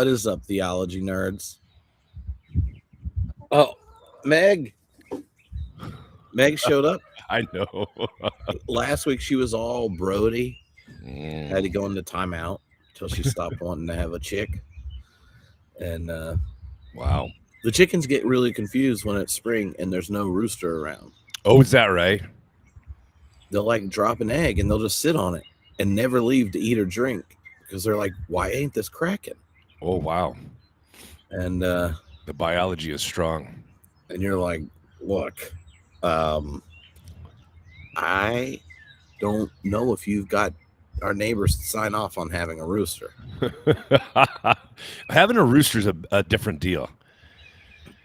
What is up, theology nerds? Oh, Meg showed up. I know. Last week she was all Brody. Had to go into timeout until she stopped wanting to have a chick. And Wow. the chickens get really confused when it's spring and there's no rooster around. Oh, is that right? They'll like drop an egg and they'll just sit on it and never leave to eat or drink because they're like, why ain't this cracking? Oh, wow. And the biology is strong. And you're like, look, I don't know if you've got our neighbors to sign off on having a rooster. Having a rooster is a different deal.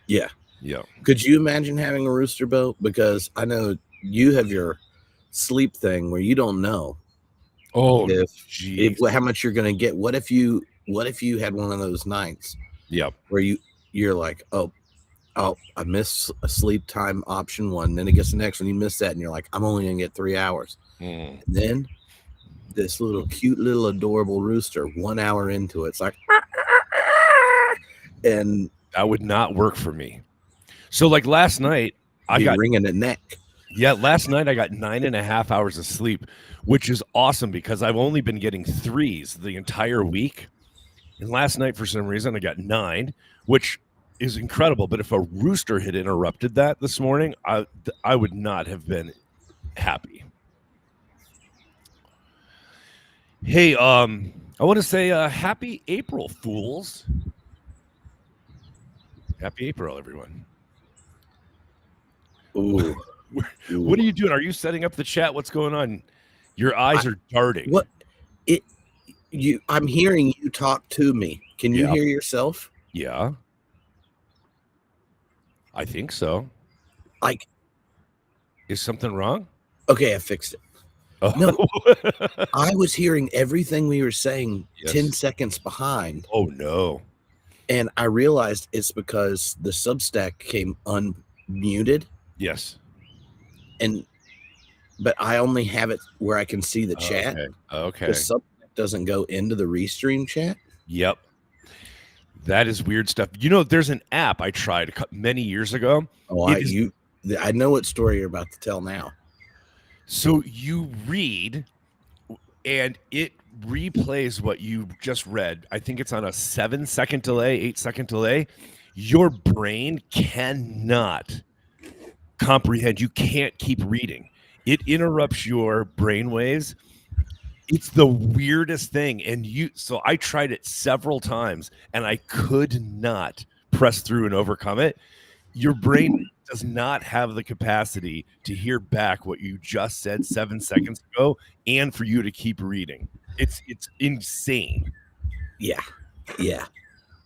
Yeah. Yeah. Could you imagine having a rooster, Bo? Because I know you have your sleep thing where you don't know. Oh, if how much you're going to get. What if you had one of those nights? Yep. Where you're like, oh, I missed a sleep time option one. Then it gets the next one. You miss that, and you're like, I'm only going to get 3 hours. And then this little cute little adorable rooster, 1 hour into it, it's like, and that would not work for me. So like last night, I got wringing the neck. Yeah, last night I got 9.5 hours of sleep, which is awesome because I've only been getting 3s the entire week. And last night, for some reason, I got 9, which is incredible. But if a rooster had interrupted that this morning, I would not have been happy. Hey, I want to say happy April, fools. Happy April, everyone. Ooh. What are you doing? Are you setting up the chat? What's going on? Your eyes are darting. What? I'm hearing you talk to me. Can you hear yourself? Yeah. I think so. Like, is something wrong? Okay, I fixed it. Oh. No, I was hearing everything we were saying 10 seconds behind. Oh, no. And I realized it's because the Substack came unmuted. Yes. But I only have it where I can see the chat. Okay. The Substack doesn't go into the restream chat. Yep. That is weird stuff. You know, there's an app I tried many years ago. Oh, I know what story you're about to tell now. So you read, and it replays what you just read. I think it's on a 7-second delay, 8-second delay. Your brain cannot comprehend. You can't keep reading. It interrupts your brain waves. It's the weirdest thing. So I tried it several times and I could not press through and overcome it. Your brain does not have the capacity to hear back what you just said 7 seconds ago and for you to keep reading. It's insane. Yeah.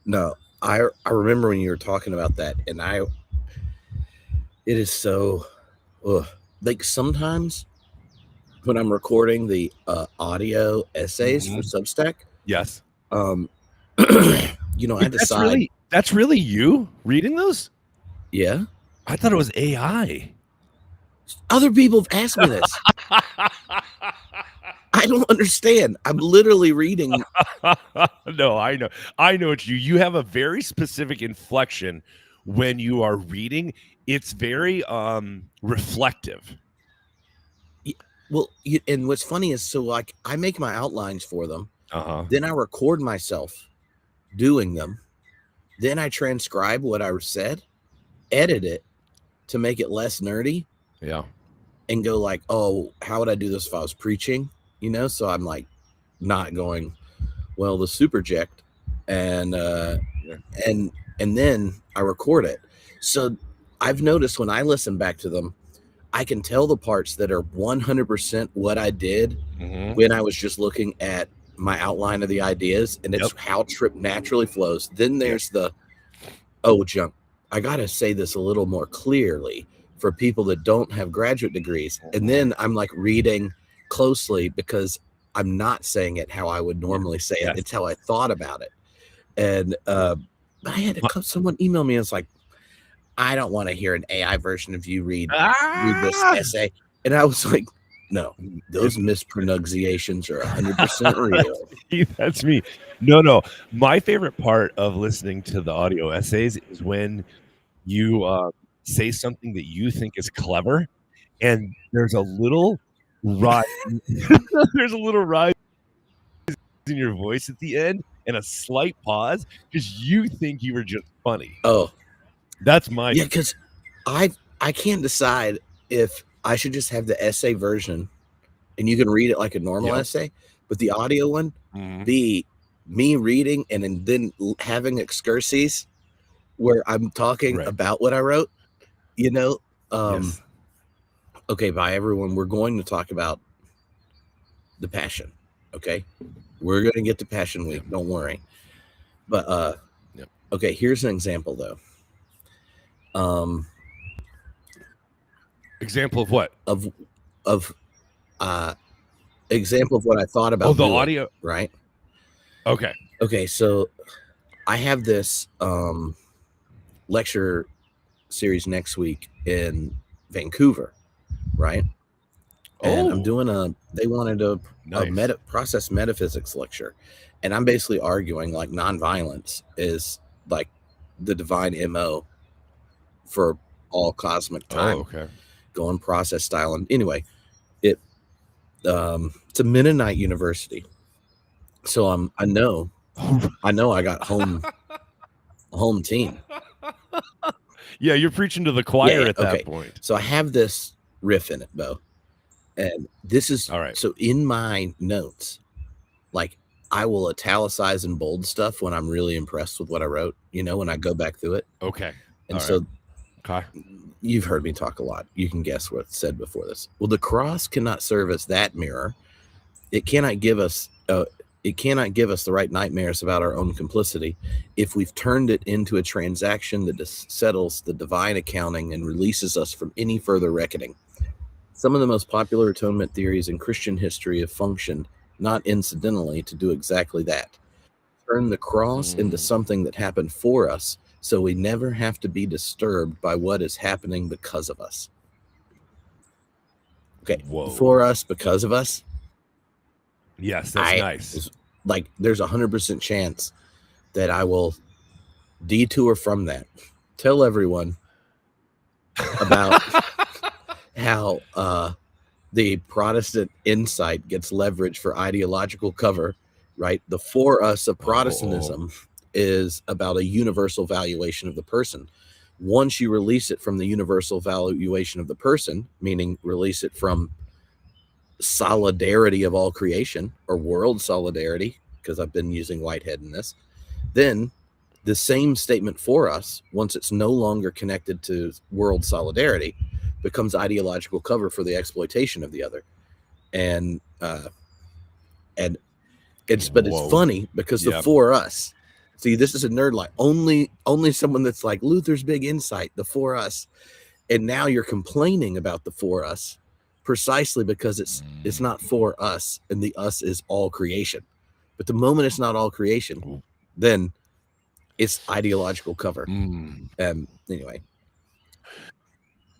No, I remember when you were talking about that, and it is so like sometimes when I'm recording the audio essays for Substack. Yes. I decide that's really you reading those? Yeah. I thought it was AI. Other people have asked me this. I don't understand. I'm literally reading. No, I know. I know it's you. You have a very specific inflection when you are reading. It's very reflective. Well, and what's funny is, so like I make my outlines for them. Then I record myself doing them. Then I transcribe what I said, edit it to make it less nerdy. Yeah. And go like, oh, how would I do this if I was preaching? So I'm like not going, well, the superject and then I record it. So I've noticed when I listen back to them, I can tell the parts that are 100% what I did when I was just looking at my outline of the ideas, and it's how Tripp naturally flows. Then there's junk. I got to say this a little more clearly for people that don't have graduate degrees. And then I'm like reading closely because I'm not saying it how I would normally say it. It's how I thought about it. And I had someone email me and it's like, I don't want to hear an AI version of you read this essay. And I was like, No, those mispronunciations are 100% real. That's me. No. My favorite part of listening to the audio essays is when you say something that you think is clever, and there's a little rise. There's a little rise in your voice at the end, and a slight pause because you think you were just funny. Oh, that's my because I can't decide if I should just have the essay version, and you can read it like a normal essay, but the audio one be me reading and then having excurses where I'm talking about what I wrote. Yes. Okay, bye everyone. We're going to talk about the Passion. Okay, we're going to get to Passion Week. Don't worry. But okay, here's an example though. Example of what? Example of what I thought about. Oh, the audio, right? Okay. So I have this lecture series next week in Vancouver, right? And I'm doing they wanted a process metaphysics lecture, and I'm basically arguing like nonviolence is like the divine MO for all cosmic time. Going process style. And anyway, it's a Mennonite university, so I know I got home team. Yeah, you're preaching to the choir at that point. So I have this riff in it, Bo, and this is all right. So in my notes, like I will italicize and bold stuff when I'm really impressed with what I wrote, when I go back through it. And so you've heard me talk a lot. You can guess what's said before this. Well, the cross cannot serve as that mirror. It cannot give us the right nightmares about our own complicity if we've turned it into a transaction that settles the divine accounting and releases us from any further reckoning. Some of the most popular atonement theories in Christian history have functioned, not incidentally, to do exactly that. Turn the cross into something that happened for us, so we never have to be disturbed by what is happening because of us. Okay, for us, because of us. Yes, that's nice. Like, there's 100% chance that I will detour from that. Tell everyone about how the Protestant insight gets leverage for ideological cover, right? The for us of Protestantism is about a universal valuation of the person. Once you release it from the universal valuation of the person, meaning release it from solidarity of all creation or world solidarity, because I've been using Whitehead in this, then the same statement for us, once it's no longer connected to world solidarity, becomes ideological cover for the exploitation of the other. And it's funny because the for us, see, this is a nerd line. Only someone that's like Luther's big insight, the for us, and now you're complaining about the for us precisely because it's not for us, and the us is all creation. But the moment it's not all creation, then it's ideological cover. Anyway,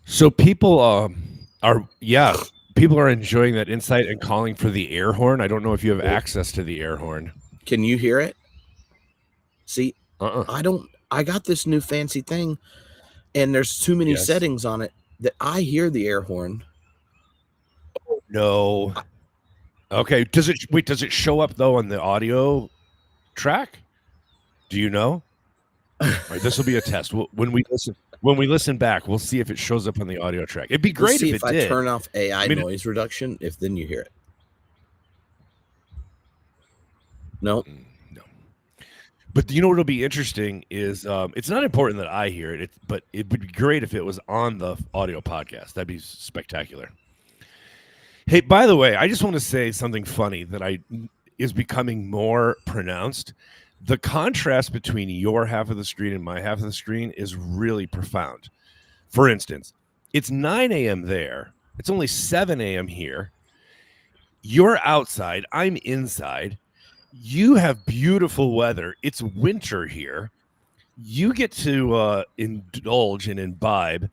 so people people are enjoying that insight and calling for the air horn. I don't know if you have access to the air horn. Can you hear it? See, I don't. I got this new fancy thing, and there's too many settings on it that I hear the air horn. No. Okay. Does it show up though on the audio track? Do you know? All right, this will be a test. When we listen back, we'll see if it shows up on the audio track. It'd be great if I turn off AI noise reduction, if then you hear it. No. But you know what'll be interesting is it's not important that I hear it, but it would be great if it was on the audio podcast. That'd be spectacular. Hey, by the way, I just want to say something funny that is becoming more pronounced. The contrast between your half of the screen and my half of the screen is really profound. For instance, it's 9 a.m. there. It's only 7 a.m. here. You're outside. I'm inside. You have beautiful weather. It's winter here. You get to indulge and imbibe.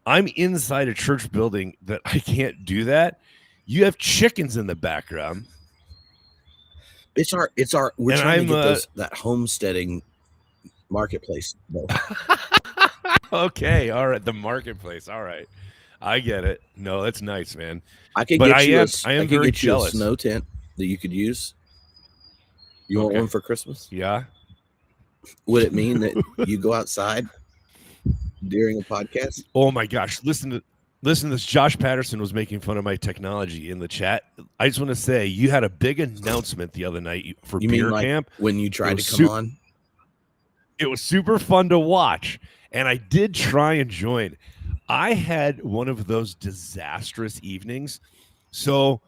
I'm inside a church building that I can't do that. You have chickens in the background. We're trying to get that homesteading marketplace. Okay, all right, the marketplace. All right, I get it. No, that's nice, man. I could get you a snow tent that you could use. You want one for Christmas? Yeah. Would it mean that you go outside during a podcast? Oh my gosh! Listen to this. Josh Patterson was making fun of my technology in the chat. I just want to say you had a big announcement the other night for Beer Camp when you tried to come on. It was super fun to watch, and I did try and join. I had one of those disastrous evenings. So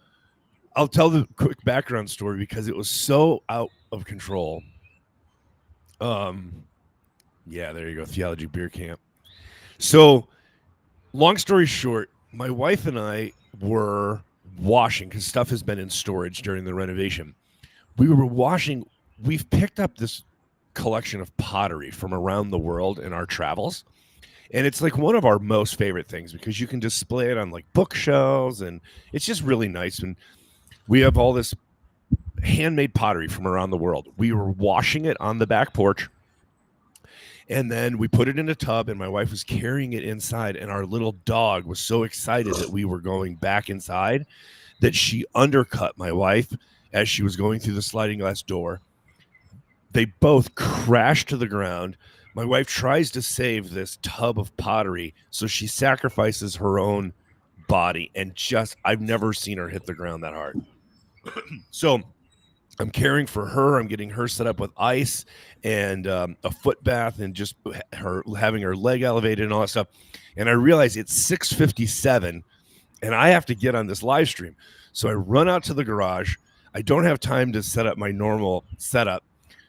I'll tell the quick background story because it was so out of control. Yeah, there you go. Theology Beer Camp. So long story short, my wife and I were washing because stuff has been in storage during the renovation. We were washing. We've picked up this collection of pottery from around the world in our travels. And it's like one of our most favorite things because you can display it on like bookshelves and it's just really nice. And we have all this handmade pottery from around the world. We were washing it on the back porch. And then we put it in a tub and my wife was carrying it inside. And our little dog was so excited that we were going back inside that she undercut my wife as she was going through the sliding glass door. They both crashed to the ground. My wife tries to save this tub of pottery, so she sacrifices her own body. And I've never seen her hit the ground that hard. So I'm caring for her. I'm getting her set up with ice and a foot bath and just her having her leg elevated and all that stuff. And I realize it's 6:57 and I have to get on this live stream. So I run out to the garage. I don't have time to set up my normal setup.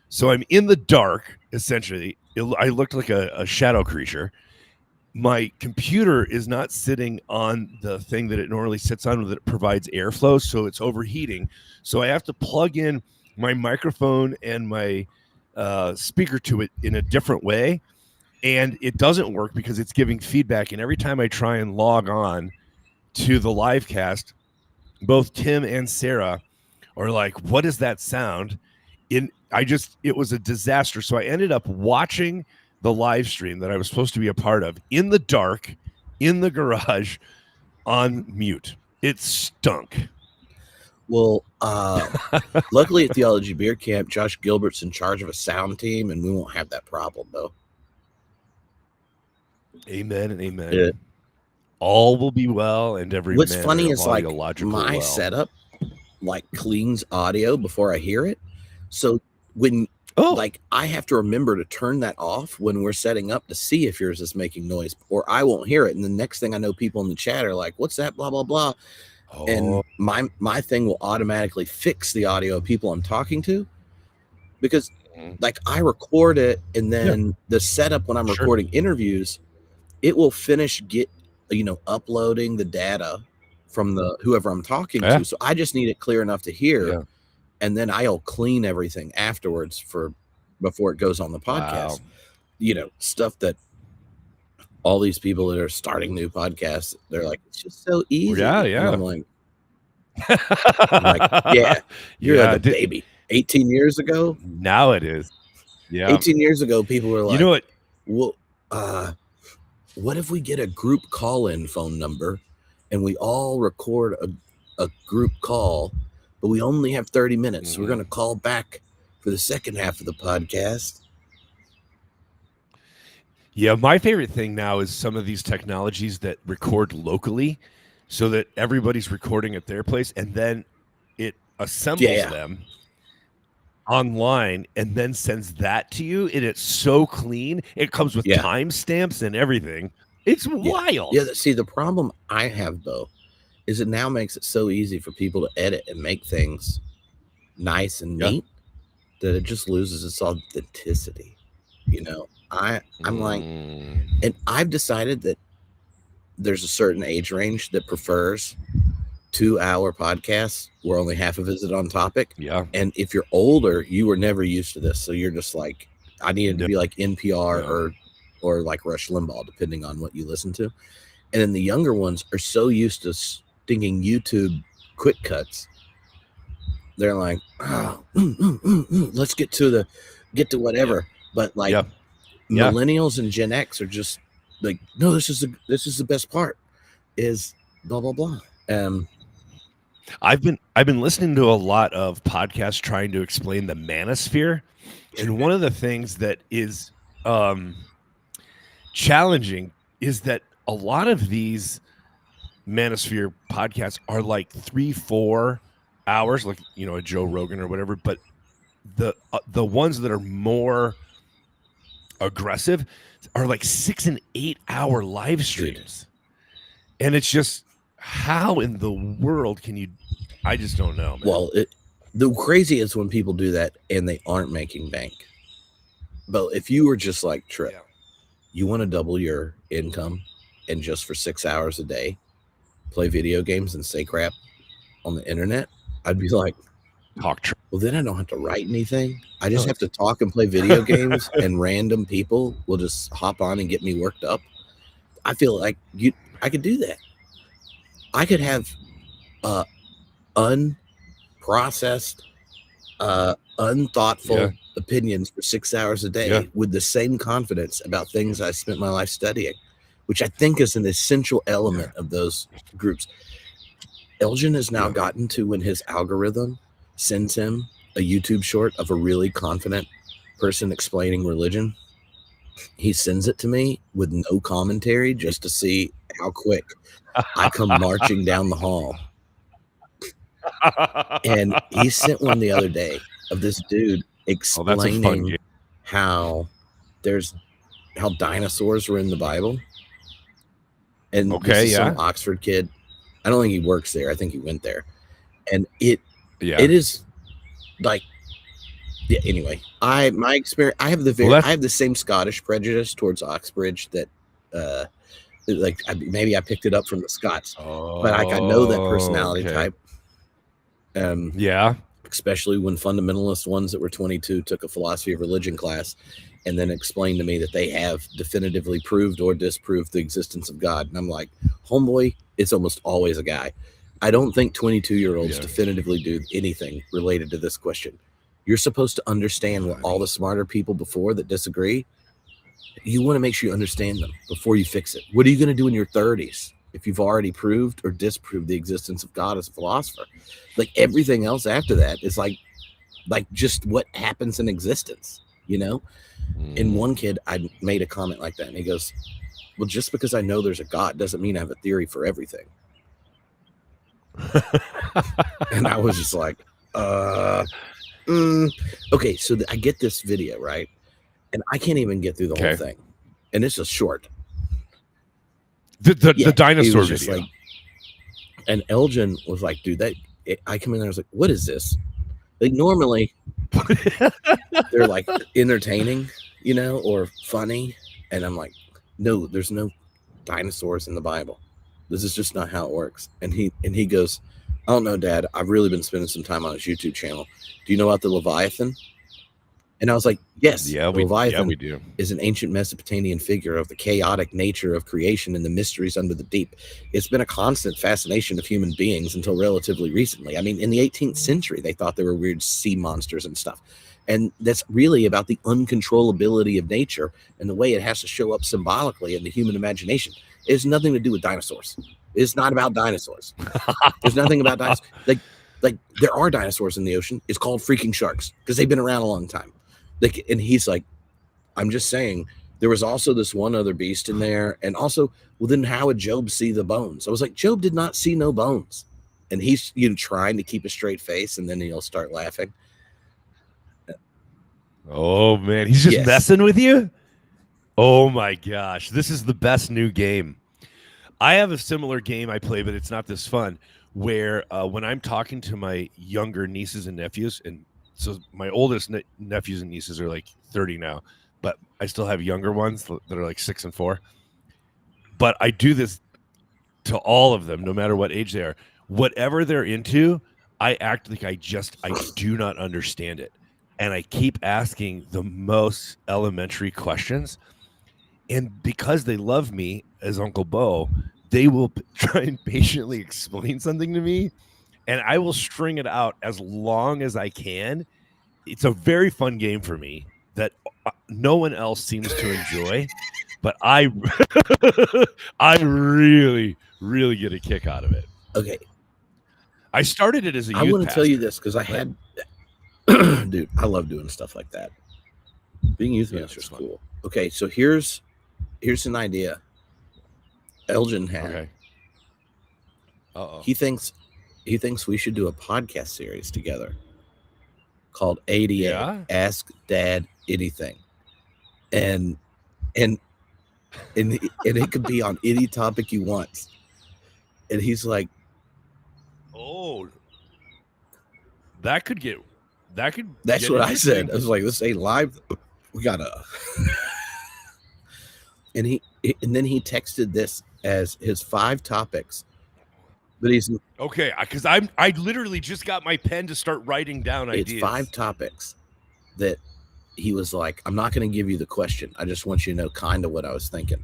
So I'm in the dark, essentially. I looked like a shadow creature. My computer is not sitting on the thing that it normally sits on that provides airflow, so it's overheating. So I have to plug in my microphone and my speaker to it in a different way, and it doesn't work because it's giving feedback. And every time I try and log on to the live cast, both Tim and Sarah are like, "What is that sound?" It was a disaster. So I ended up watching the live stream that I was supposed to be a part of in the dark, in the garage, on mute. It stunk. Well, luckily at Theology Beer Camp, Josh Gilbert's in charge of a sound team, and we won't have that problem, though. Amen and amen. Yeah. All will be well, and every What's funny is like my setup like cleans audio before I hear it. So when like I have to remember to turn that off when we're setting up to see if yours is making noise, or I won't hear it. And the next thing I know, people in the chat are like, "What's that?" Blah blah blah. And my thing will automatically fix the audio of people I'm talking to, because like I record it, and then the setup when I'm recording interviews, it will finish uploading the data from the whoever I'm talking to. So I just need it clear enough to hear, and then I'll clean everything afterwards before it goes on the podcast. Wow. Stuff that all these people that are starting new podcasts, they're like, it's just so easy. Yeah. And I'm like, yeah, you're like a baby. 18 years ago? Now it is. Yeah. 18 years ago, people were like, you know what? Well, what if we get a group call-in phone number and we all record a group call, but we only have 30 minutes. We're going to call back for the second half of the podcast. Yeah, my favorite thing now is some of these technologies that record locally so that everybody's recording at their place, and then it assembles them online and then sends that to you, and it's so clean. It comes with timestamps and everything. It's wild. Yeah, see, the problem I have, though, is it now makes it so easy for people to edit and make things nice and neat that it just loses its authenticity. I'm like, and I've decided that there's a certain age range that prefers 2-hour podcasts where only half of it is on topic. Yeah. And if you're older, you were never used to this. So you're just like, I needed to be like NPR or like Rush Limbaugh, depending on what you listen to. And then the younger ones are so used to stinking YouTube quick cuts. They're like, oh, let's get to whatever. But like millennials and Gen X are just like, no, this is the best part is blah blah blah. I've been listening to a lot of podcasts trying to explain the manosphere, and one of the things that is challenging is that a lot of these manosphere podcasts are like 3-4 hours, like a Joe Rogan or whatever, but the ones that are more aggressive are like 6 and 8 hour live streams. Dude. And it's just, how in the world can you, I just don't know, man. Well, the crazy is when people do that and they aren't making bank. But if you were just like Tripp, you want to double your income and just for 6 hours a day play video games and say crap on the internet, I'd be like, well, then I don't have to write anything. I just have to talk and play video games, and random people will just hop on and get me worked up. I feel like I could do that. I could have unprocessed, unthoughtful opinions for 6 hours a day with the same confidence about things I spent my life studying, which I think is an essential element of those groups. Elgin has now gotten to when his algorithm sends him a YouTube short of a really confident person explaining religion. He sends it to me with no commentary just to see how quick I come marching down the hall. And he sent one the other day of this dude explaining how dinosaurs were in the Bible. And this is some Oxford kid. I don't think he works there. I think he went there. And it is like, anyway, my experience, I have the same Scottish prejudice towards Oxbridge that like maybe I picked it up from the Scots, but like I know that personality type. Especially when fundamentalist ones that were 22 took a philosophy of religion class and then explained to me that they have definitively proved or disproved the existence of God. And I'm like, homeboy, it's almost always a guy. I don't think 22-year-olds definitively do anything related to this question. You're supposed to understand what all the smarter people before that disagree. You want to make sure you understand them before you fix it. What are you going to do in your 30s if you've already proved or disproved the existence of God as a philosopher? Like everything else after that is like just what happens in existence, you know? And one kid, I made a comment like that, and he goes, well, just because I know there's a God doesn't mean I have a theory for everything. And I was just like, okay, so I get this video, right? And I can't even get through the whole thing. And it's just short. The dinosaur video. Like, and Elgin was like, dude, I come in there, I was like, what is this? Like normally they're like entertaining, you know, or funny. And I'm like, no, there's no dinosaurs in the Bible. This is just not how it works. And he goes, I don't know, Dad. I've really been spending some time on his YouTube channel. Do you know about the Leviathan? And I was like, yes, Leviathan we do. Is an ancient Mesopotamian figure of the chaotic nature of creation and the mysteries under the deep. It's been a constant fascination of human beings until relatively recently. I mean, in the 18th century, they thought there were weird sea monsters and stuff. And that's really about the uncontrollability of nature and the way it has to show up symbolically in the human imagination. It has nothing to do with dinosaurs. It's not about dinosaurs. There's nothing about dinosaurs. Like there are dinosaurs in the ocean. It's called freaking sharks because they've been around a long time. Like, and he's like, I'm just saying there was also this one other beast in there. And also, well, then how would Job see the bones? I was like, Job did not see no bones. And he's trying to keep a straight face, and then he'll start laughing. Oh man, he's just messing with you? Oh my gosh, this is the best new game. I have a similar game I play, but it's not this fun, where when I'm talking to my younger nieces and nephews, and so my oldest nephews and nieces are like 30 now, but I still have younger ones that are like 6 and 4. But I do this to all of them, no matter what age they are. Whatever they're into, I act like I do not understand it. And I keep asking the most elementary questions. And because they love me as Uncle Bo, they will try and patiently explain something to me. and I will string it out as long as I can. It's a very fun game for me that no one else seems to enjoy, but I really, really get a kick out of it. Okay. I started it as a youth I want to pastor, tell you this because I had, dude, I love doing stuff like that. Being youth minister is cool. Okay, so here's an idea Elgin had. Okay. Uh-oh. He thinks we should do a podcast series together called ADA, Yeah? Ask Dad Anything. And it could be on any topic he wants. And he's like, oh, that's what I said. I was like, this ain't live. We gotta. and then he texted this as his 5 topics. But he's okay, because I literally just got my pen to start writing down ideas. It's 5 topics that he was like, I'm not going to give you the question. I just want you to know kind of what I was thinking.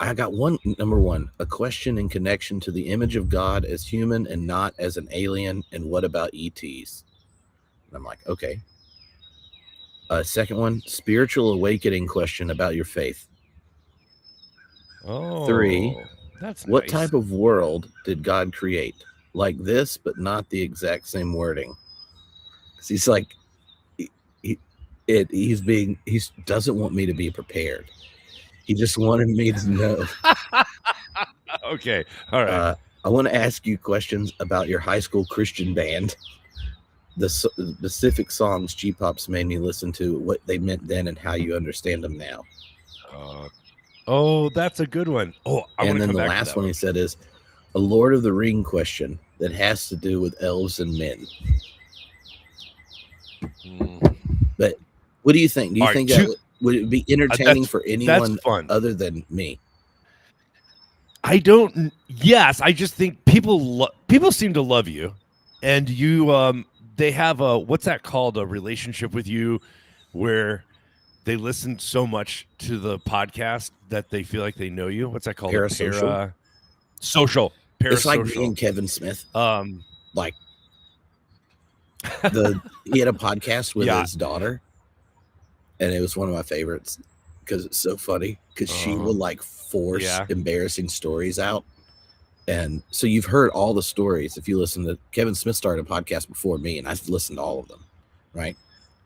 I got number 1, a question in connection to the image of God as human and not as an alien. And what about ETs? And I'm like, okay. Second one, spiritual awakening question about your faith. Oh, 3, that's what nice. type of world did God create? Like this, but not the exact same wording. He's like, he doesn't want me to be prepared. He just wanted me to know. Okay, all right. I want to ask you questions about your high school Christian band, the specific songs G-Pops made me listen to, what they meant then, and how you understand them now. Oh, that's a good one. Oh, and then the last one he said is a Lord of the Ring question that has to do with elves and men. But what do you think? Do you think that would it be entertaining for anyone other than me? I don't. Yes, I just think people seem to love you, and you. They have a what's that called? A relationship with you, where they listen so much to the podcast that they feel like they know you. What's that called? Parasocial. Social. It's like me and Kevin Smith. Like he had a podcast with his daughter, and it was one of my favorites because it's so funny because she will like force embarrassing stories out. And so you've heard all the stories. If you listen to Kevin Smith started a podcast before me, and I've listened to all of them, right?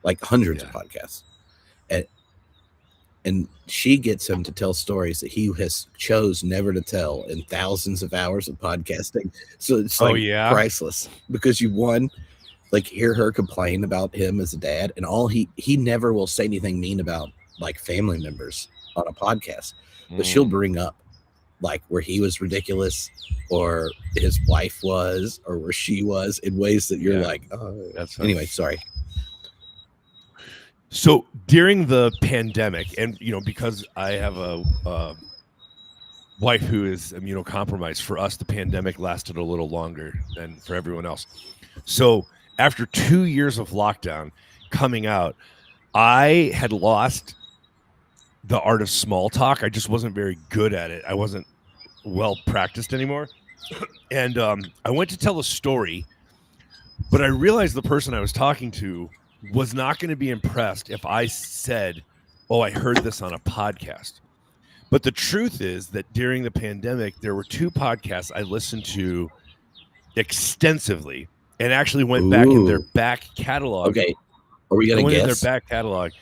Like hundreds of podcasts. And she gets him to tell stories that he has chose never to tell in thousands of hours of podcasting. So it's like priceless because you like hear her complain about him as a dad, and all he never will say anything mean about like family members on a podcast, but she'll bring up like where he was ridiculous or his wife was or where she was in ways that you're like, oh, that's funny. Anyway, sorry. So during the pandemic, and because I have a wife who is immunocompromised, for us the pandemic lasted a little longer than for everyone else. So after 2 years of lockdown coming out, I had lost the art of small talk. I just wasn't very good at it. I wasn't well practiced anymore. And I went to tell a story, but I realized the person I was talking to was not going to be impressed if I said, oh, I heard this on a podcast. But the truth is that during the pandemic, there were 2 podcasts I listened to extensively and actually went back in their back catalog. Okay. Are we going to guess? In their back catalog.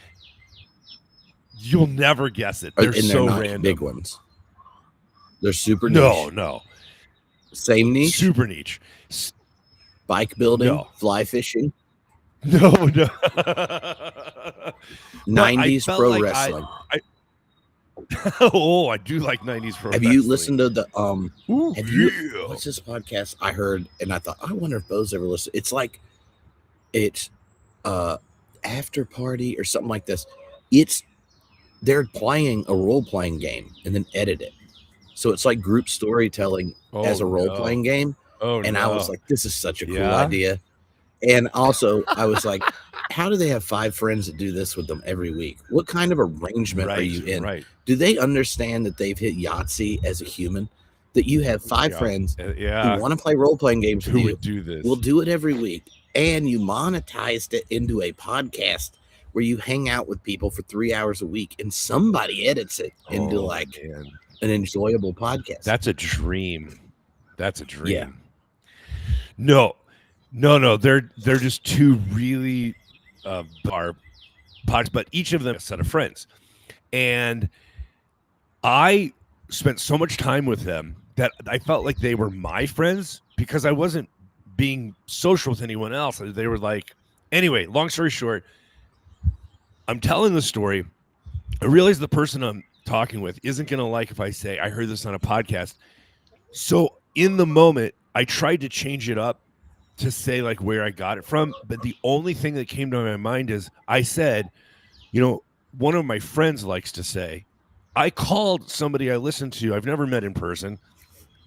You'll never guess it. They're so random. Big ones. They're super niche. No. Same niche? Super niche. Bike building? Fly fishing? No. 90s pro wrestling. I do like 90s pro wrestling. Have you listened to the what's this podcast I heard and I thought, I wonder if Bo's ever listened. It's After Party or something like this. They're playing a role-playing game and then edit it. So it's like group storytelling as a role-playing game. I was like, this is such a cool idea. And also, I was like, how do they have 5 friends that do this with them every week? What kind of arrangement are you in? Right. Do they understand that they've hit Yahtzee as a human? that you have 5 friends who yeah, want to play role-playing games with who you. would do this? We'll do it every week. And you monetized it into a podcast where you hang out with people for 3 hours a week and somebody edits it into like man. an enjoyable podcast. That's a dream. That's a dream. Yeah. No. They're just two really bar pods, but each of them a set of friends. And I spent so much time with them that I felt like they were my friends because I wasn't being social with anyone else. They were like, anyway, long story short, I'm telling the story. I realize the person I'm talking with isn't going to like if I say, I heard this on a podcast. So in the moment, I tried to change it up to say like where I got it from. But the only thing that came to my mind is I said, one of my friends likes to say, I called somebody I listened to, I've never met in person,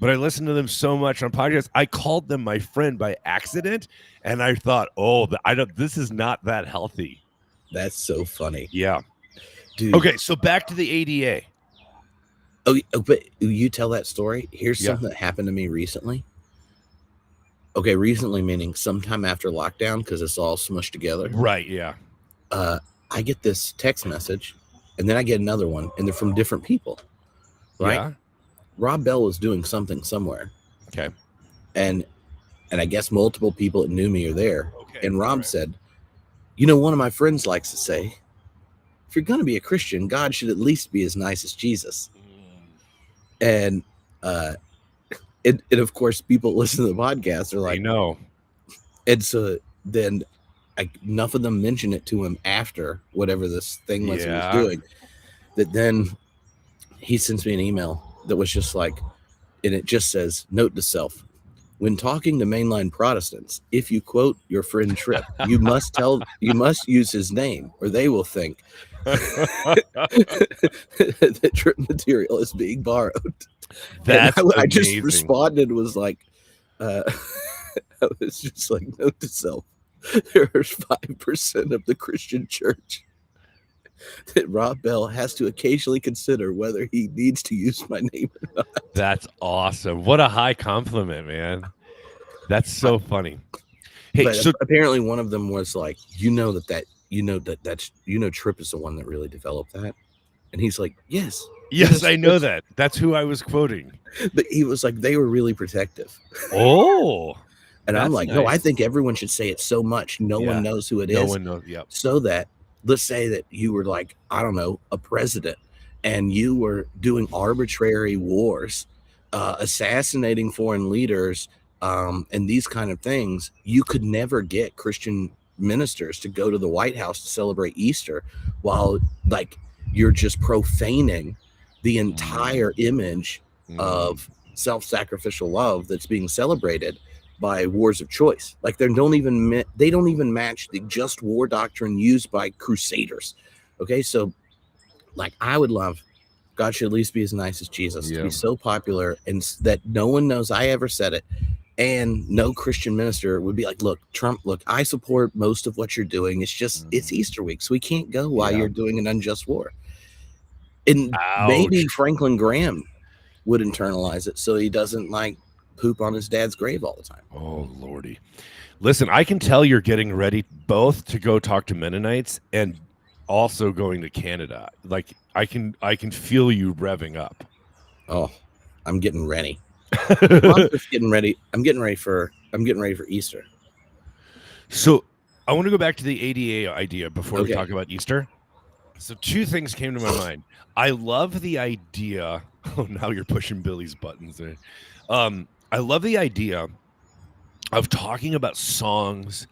but I listened to them so much on podcasts. I called them my friend by accident. And I thought, this is not that healthy. That's so funny. Yeah. Dude. Okay, so back to the ADA. Oh, but you tell that story. Here's something that happened to me recently. Okay, recently meaning sometime after lockdown because it's all smushed together. Right, yeah. I get this text message, and then I get another one, and they're from different people. Right? Yeah. Rob Bell was doing something somewhere. Okay. And I guess multiple people that knew me are there. Okay, and Rob said, one of my friends likes to say, if you're going to be a Christian, God should at least be as nice as Jesus. And of course, people listen to the podcast are like, no. And so then enough of them mention it to him after whatever this thing was he was doing, that then he sends me an email that was just like, and it just says, note to self, when talking to mainline Protestants, if you quote your friend Tripp, you must use his name or they will think that Tripp material is being borrowed. That's I just responded was like, I was just like, note to self, there's 5% of the Christian church that Rob Bell has to occasionally consider whether he needs to use my name or not. That's awesome. What a high compliment, man. That's so funny. Hey, but apparently one of them was like, Tripp is the one that really developed that. And he's like, yes, I know that. That's who I was quoting. But he was like, they were really protective. Oh. And I'm like, no, I think everyone should say it so much no one knows who it is. No one knows. Yep. So that, let's say that you were like, I don't know, a president, and you were doing arbitrary wars, assassinating foreign leaders, and these kind of things. You could never get Christian ministers to go to the White House to celebrate Easter while like you're just profaning the entire image of self-sacrificial love that's being celebrated by wars of choice. Like they don't even match the just war doctrine used by crusaders. Okay, so like I would love God should at least be as nice as Jesus to be so popular and that no one knows I ever said it, and no Christian minister would be like, look, Trump, I support most of what you're doing. It's just it's Easter week, so we can't go while you're doing an unjust war. And maybe Franklin Graham would internalize it so he doesn't like poop on his dad's grave all the time. Oh, Lordy. Listen, I can tell you're getting ready both to go talk to Mennonites and also going to Canada. Like I can feel you revving up. Oh, I'm getting ready. I'm just getting ready. I'm getting ready for Easter. So I want to go back to the ADA idea before we talk about Easter. So two things came to my mind. I love the idea. Oh, now you're pushing Billy's buttons there. I love the idea of talking about songs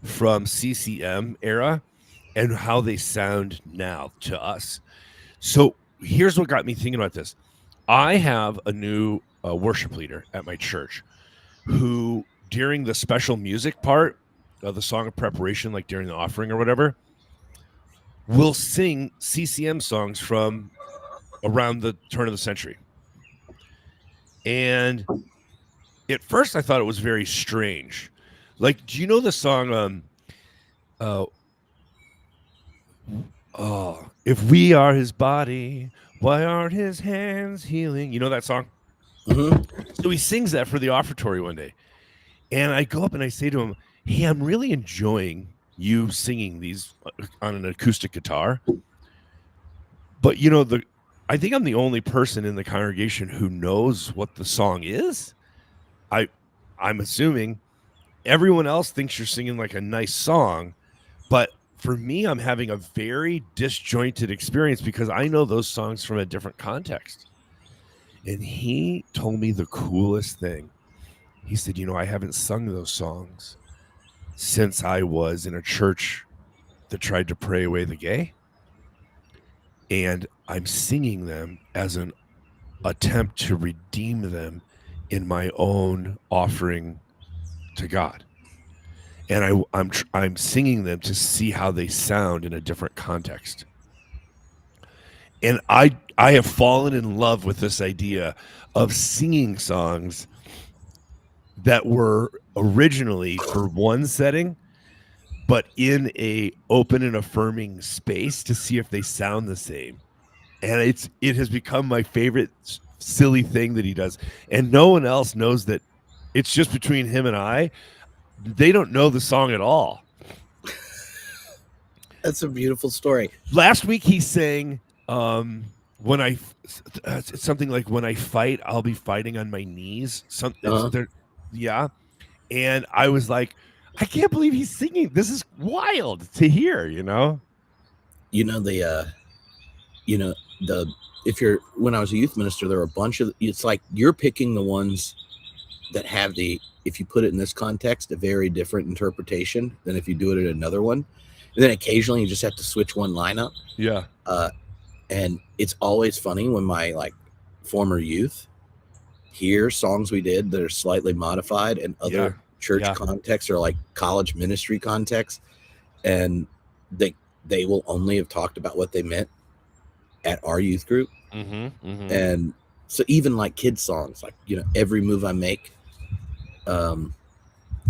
from CCM era and how they sound now to us. So here's what got me thinking about this. I have a new worship leader at my church who, during the special music part of the song of preparation, like during the offering or whatever, will sing CCM songs from around the turn of the century. And at first I thought it was very strange. Like, do you know the song, if we are his body, why aren't his hands healing? You know that song? Mm-hmm. So he sings that for the offertory one day. And I go up and I say to him, "Hey, I'm really enjoying you singing these on an acoustic guitar. But I think I'm the only person in the congregation who knows what the song is. I I'm assuming everyone else thinks you're singing like a nice song, but for me, I'm having a very disjointed experience because I know those songs from a different context." And he told me the coolest thing. He said, I haven't sung those songs since I was in a church that tried to pray away the gay. And I'm singing them as an attempt to redeem them in my own offering to God. And I'm singing them to see how they sound in a different context. And I have fallen in love with this idea of singing songs that were originally for one setting, but in a open and affirming space to see if they sound the same. And it has become my favorite silly thing that he does. And no one else knows that it's just between him and I. They don't know the song at all. That's a beautiful story. Last week he sang when I it's something like, "When I fight, I'll be fighting on my knees." Yeah. And I was like, I can't believe he's singing. This is wild to hear, You know the you know the if you're when I was a youth minister, there were a bunch of, it's like you're picking the ones that have the, if you put it in this context, a very different interpretation than if you do it in another one. And then occasionally you just have to switch one line up. Yeah. And it's always funny when my like former youth hear songs we did that are slightly modified and other church contexts or like college ministry contexts, and they will only have talked about what they meant at our youth group. And so even like kids songs, like every move I make, I'm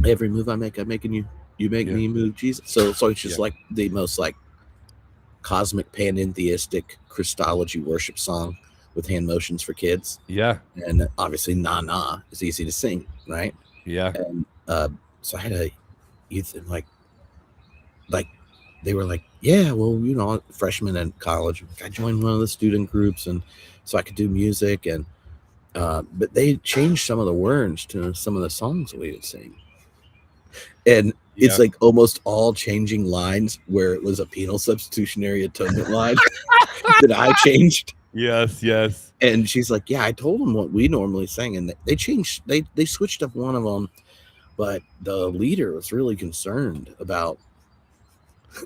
making you make me move, Jesus. So it's just like the most like cosmic panentheistic Christology worship song with hand motions for kids. Yeah. And obviously na na is easy to sing, right? Yeah. And so I had a youth, and like they were like, yeah, well, freshman in college, I joined one of the student groups, and so I could do music, and but they changed some of the words to some of the songs we would sing. And it's like almost all changing lines where it was a penal substitutionary atonement line that I changed. Yes. And she's like, yeah, I told them what we normally sang, and they changed, they switched up one of them, but the leader was really concerned about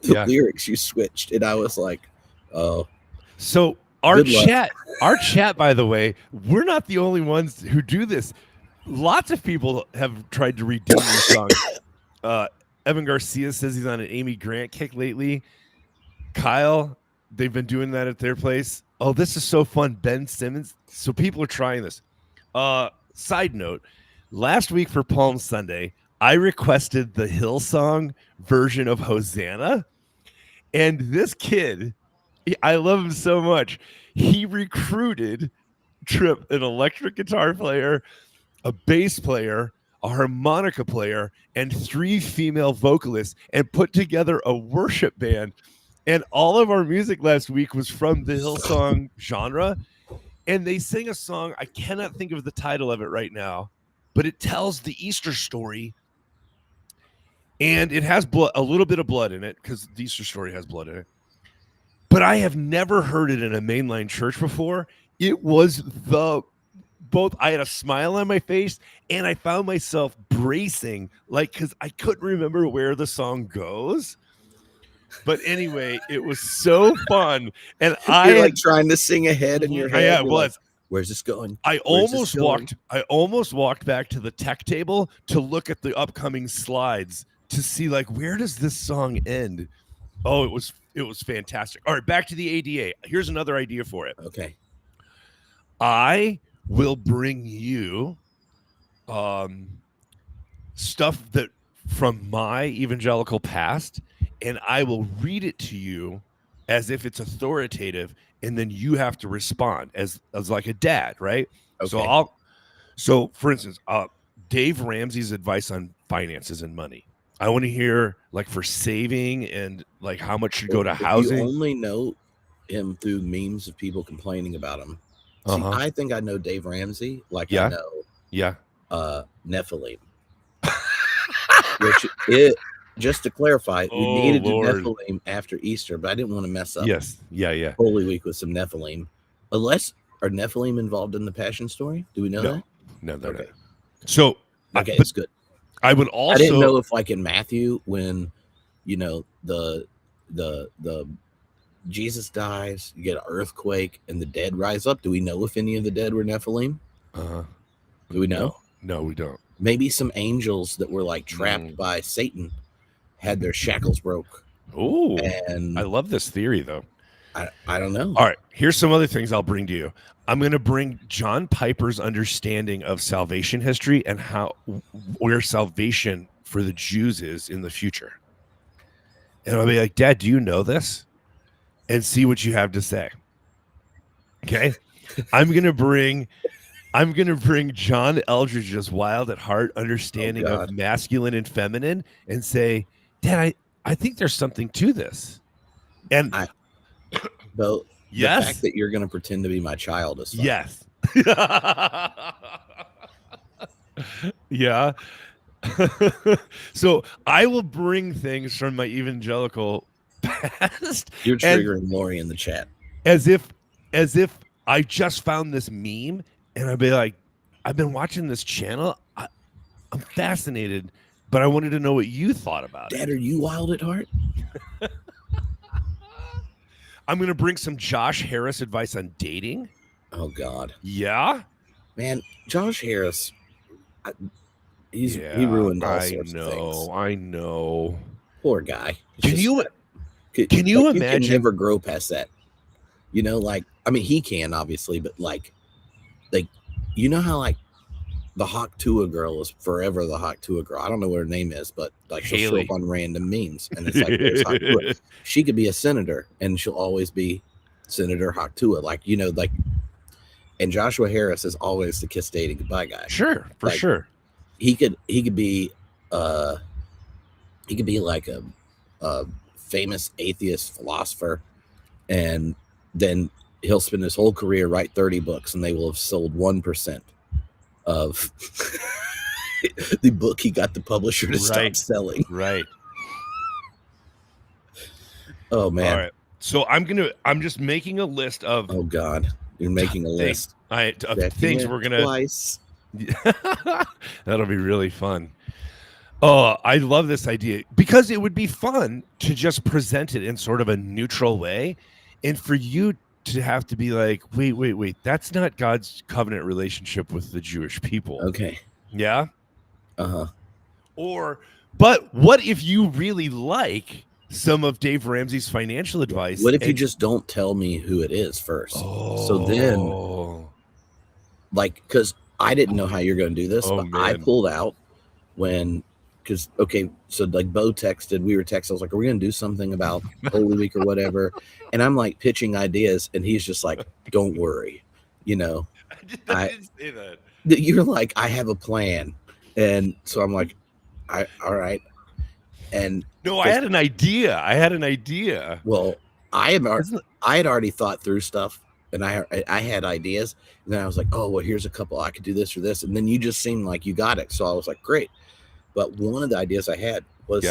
the lyrics you switched. And I was like, oh. So our chat, by the way, we're not the only ones who do this. Lots of people have tried to redeem these songs. Evan Garcia says he's on an Amy Grant kick lately. Kyle, they've been doing that at their place. Oh, this is so fun. Ben Simmons. So people are trying this. Side note, last week for Palm Sunday, I requested the Hillsong version of Hosanna. And this kid, I love him so much. He recruited Tripp, an electric guitar player, a bass player, a harmonica player, and 3 female vocalists, and put together a worship band. And all of our music last week was from the Hillsong genre. And they sing a song, I cannot think of the title of it right now, but it tells the Easter story. And it has a little bit of blood in it, because the Easter story has blood in it. But I have never heard it in a mainline church before. It was I had a smile on my face, and I found myself bracing, because I couldn't remember where the song goes. But anyway, it was so fun. And you're like trying to sing ahead in your head. Yeah, it was. Like, where's this going? I almost walked back to the tech table to look at the upcoming slides to see, where does this song end? Oh, it was fantastic. All right, back to the ADA. Here's another idea for it. Okay. I will bring you stuff that from my evangelical past, and I will read it to you as if it's authoritative, and then you have to respond as like a dad, right? Okay. So So, for instance, Dave Ramsey's advice on finances and money. I want to hear like for saving and like how much should go to If you housing. only know him through memes of people complaining about him. See, I think I know Dave Ramsey like I know Nephilim. Which just to clarify, we needed to Nephilim after Easter, but I didn't want to mess up. Yes. Yeah. Holy Week with some Nephilim. Unless are Nephilim involved in the Passion story? Do we know that? No. Okay. So okay, it's good. I would also. I didn't know if like in Matthew when the Jesus dies, you get an earthquake, and the dead rise up. Do we know if any of the dead were Nephilim? Do we know? No, we don't. Maybe some angels that were like trapped by Satan had their shackles broke. Oh, and I love this theory though. I don't know. All right, here's some other things I'll bring to you. I'm going to bring John Piper's understanding of salvation history and where salvation for the Jews is in the future. And I'll be like, Dad, do you know this? And see what you have to say. Okay. I'm going to bring John Eldridge's wild at heart understanding of masculine and feminine and say, Dad, I think there's something to this. And the fact that you're going to pretend to be my child is fun. Yes. Yeah. So I will bring things from my evangelical past. You're triggering Lori in the chat. As if I just found this meme and I'd be like, I've been watching this channel. I'm fascinated, but I wanted to know what you thought about it. Dad, are you wild at heart? I'm going to bring some Josh Harris advice on dating. Oh, God. Yeah? Man, Josh Harris, he ruined all sorts of things. I know. Poor guy. Can you imagine? You can never grow past that. He can, obviously, but you know how, the Hawk Tua girl is forever the Hawk Tua girl. I don't know what her name is, but she'll show up on random memes, and it's like there's Hawk Tua. She could be a senator, and she'll always be Senator Hawk Tua. And Joshua Harris is always the kiss dating goodbye guy. Sure, for sure. He could be like a famous atheist philosopher, and then he'll spend his whole career write 30 books, and they will have sold 1% of the book he got the publisher to stop selling. Right. Oh man. All right. So I'm just making a list of. Oh God, you're making a list of things we're gonna. Twice. That'll be really fun. Oh, I love this idea because it would be fun to just present it in sort of a neutral way, and for you to have to be like, wait, that's not God's covenant relationship with the Jewish people. Okay. Yeah. Uh-huh. But what if you really like some of Dave Ramsey's financial advice? What if you just don't tell me who it is first? So then, because I didn't know how you're going to do this, but man. I pulled out so Bo texted, we were texting, I was like, are we going to do something about Holy Week or whatever? And I'm like pitching ideas, and he's just like, don't worry. I didn't say that. You're like, I have a plan. And so I'm like, all right. And no, I had an idea. Well, I had already thought through stuff, and I had ideas. And then I was like, oh, well, here's a couple. I could do this or this. And then you just seemed like you got it. So I was like, great. But one of the ideas I had was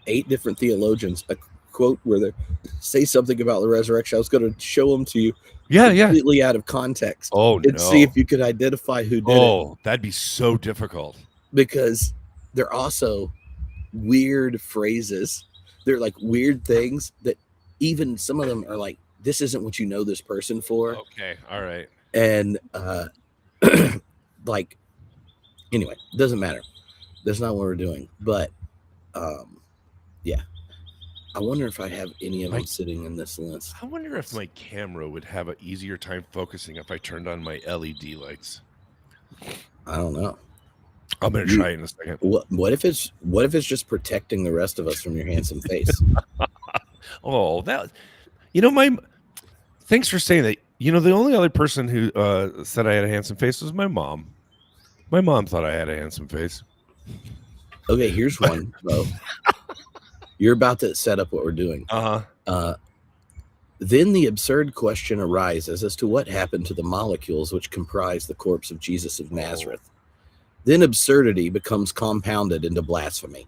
8 different theologians, a quote where they say something about the resurrection. I was going to show them to you completely out of context. And see if you could identify who did it. Oh, that'd be so difficult. Because they're also weird phrases. They're like weird things that even some of them are like, this isn't what you know this person for. Okay, all right. And anyway, doesn't matter. That's not what we're doing. But yeah. I wonder if I have any of them sitting in this list. I wonder if my camera would have an easier time focusing if I turned on my LED lights. I don't know. I'm gonna try it in a second. What if it's just protecting the rest of us from your handsome face? Thanks for saying that. You know, the only other person who said I had a handsome face was my mom. My mom thought I had a handsome face. Okay, here's one, Bo. You're about to set up what we're doing. Then the absurd question arises as to what happened to the molecules which comprise the corpse of Jesus of Nazareth. Then absurdity becomes compounded into blasphemy.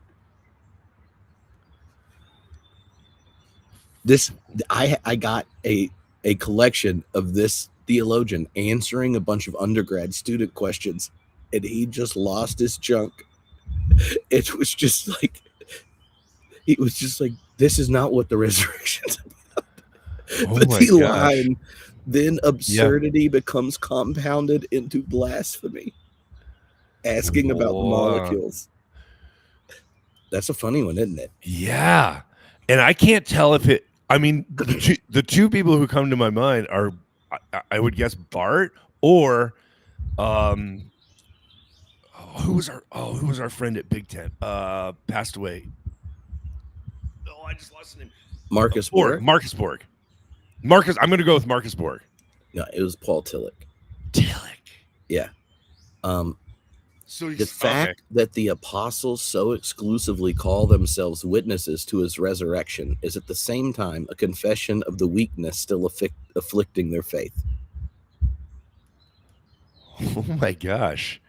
I got a collection of this theologian answering a bunch of undergrad student questions, and he just lost his junk. It was just like, this is not what the resurrection's about. But the line, then absurdity becomes compounded into blasphemy, asking about the molecules. That's a funny one, isn't it? Yeah. And I can't tell if it, I mean, the two people who come to my mind are, I would guess, Bart or who was our friend at Big Tent? Passed away. Oh, I just lost his name. Marcus Borg. Marcus Borg. Marcus, I'm gonna go with Marcus Borg. No, it was Paul Tillich. Yeah. So the fact that the apostles so exclusively call themselves witnesses to his resurrection is at the same time a confession of the weakness still afflicting their faith. Oh my gosh.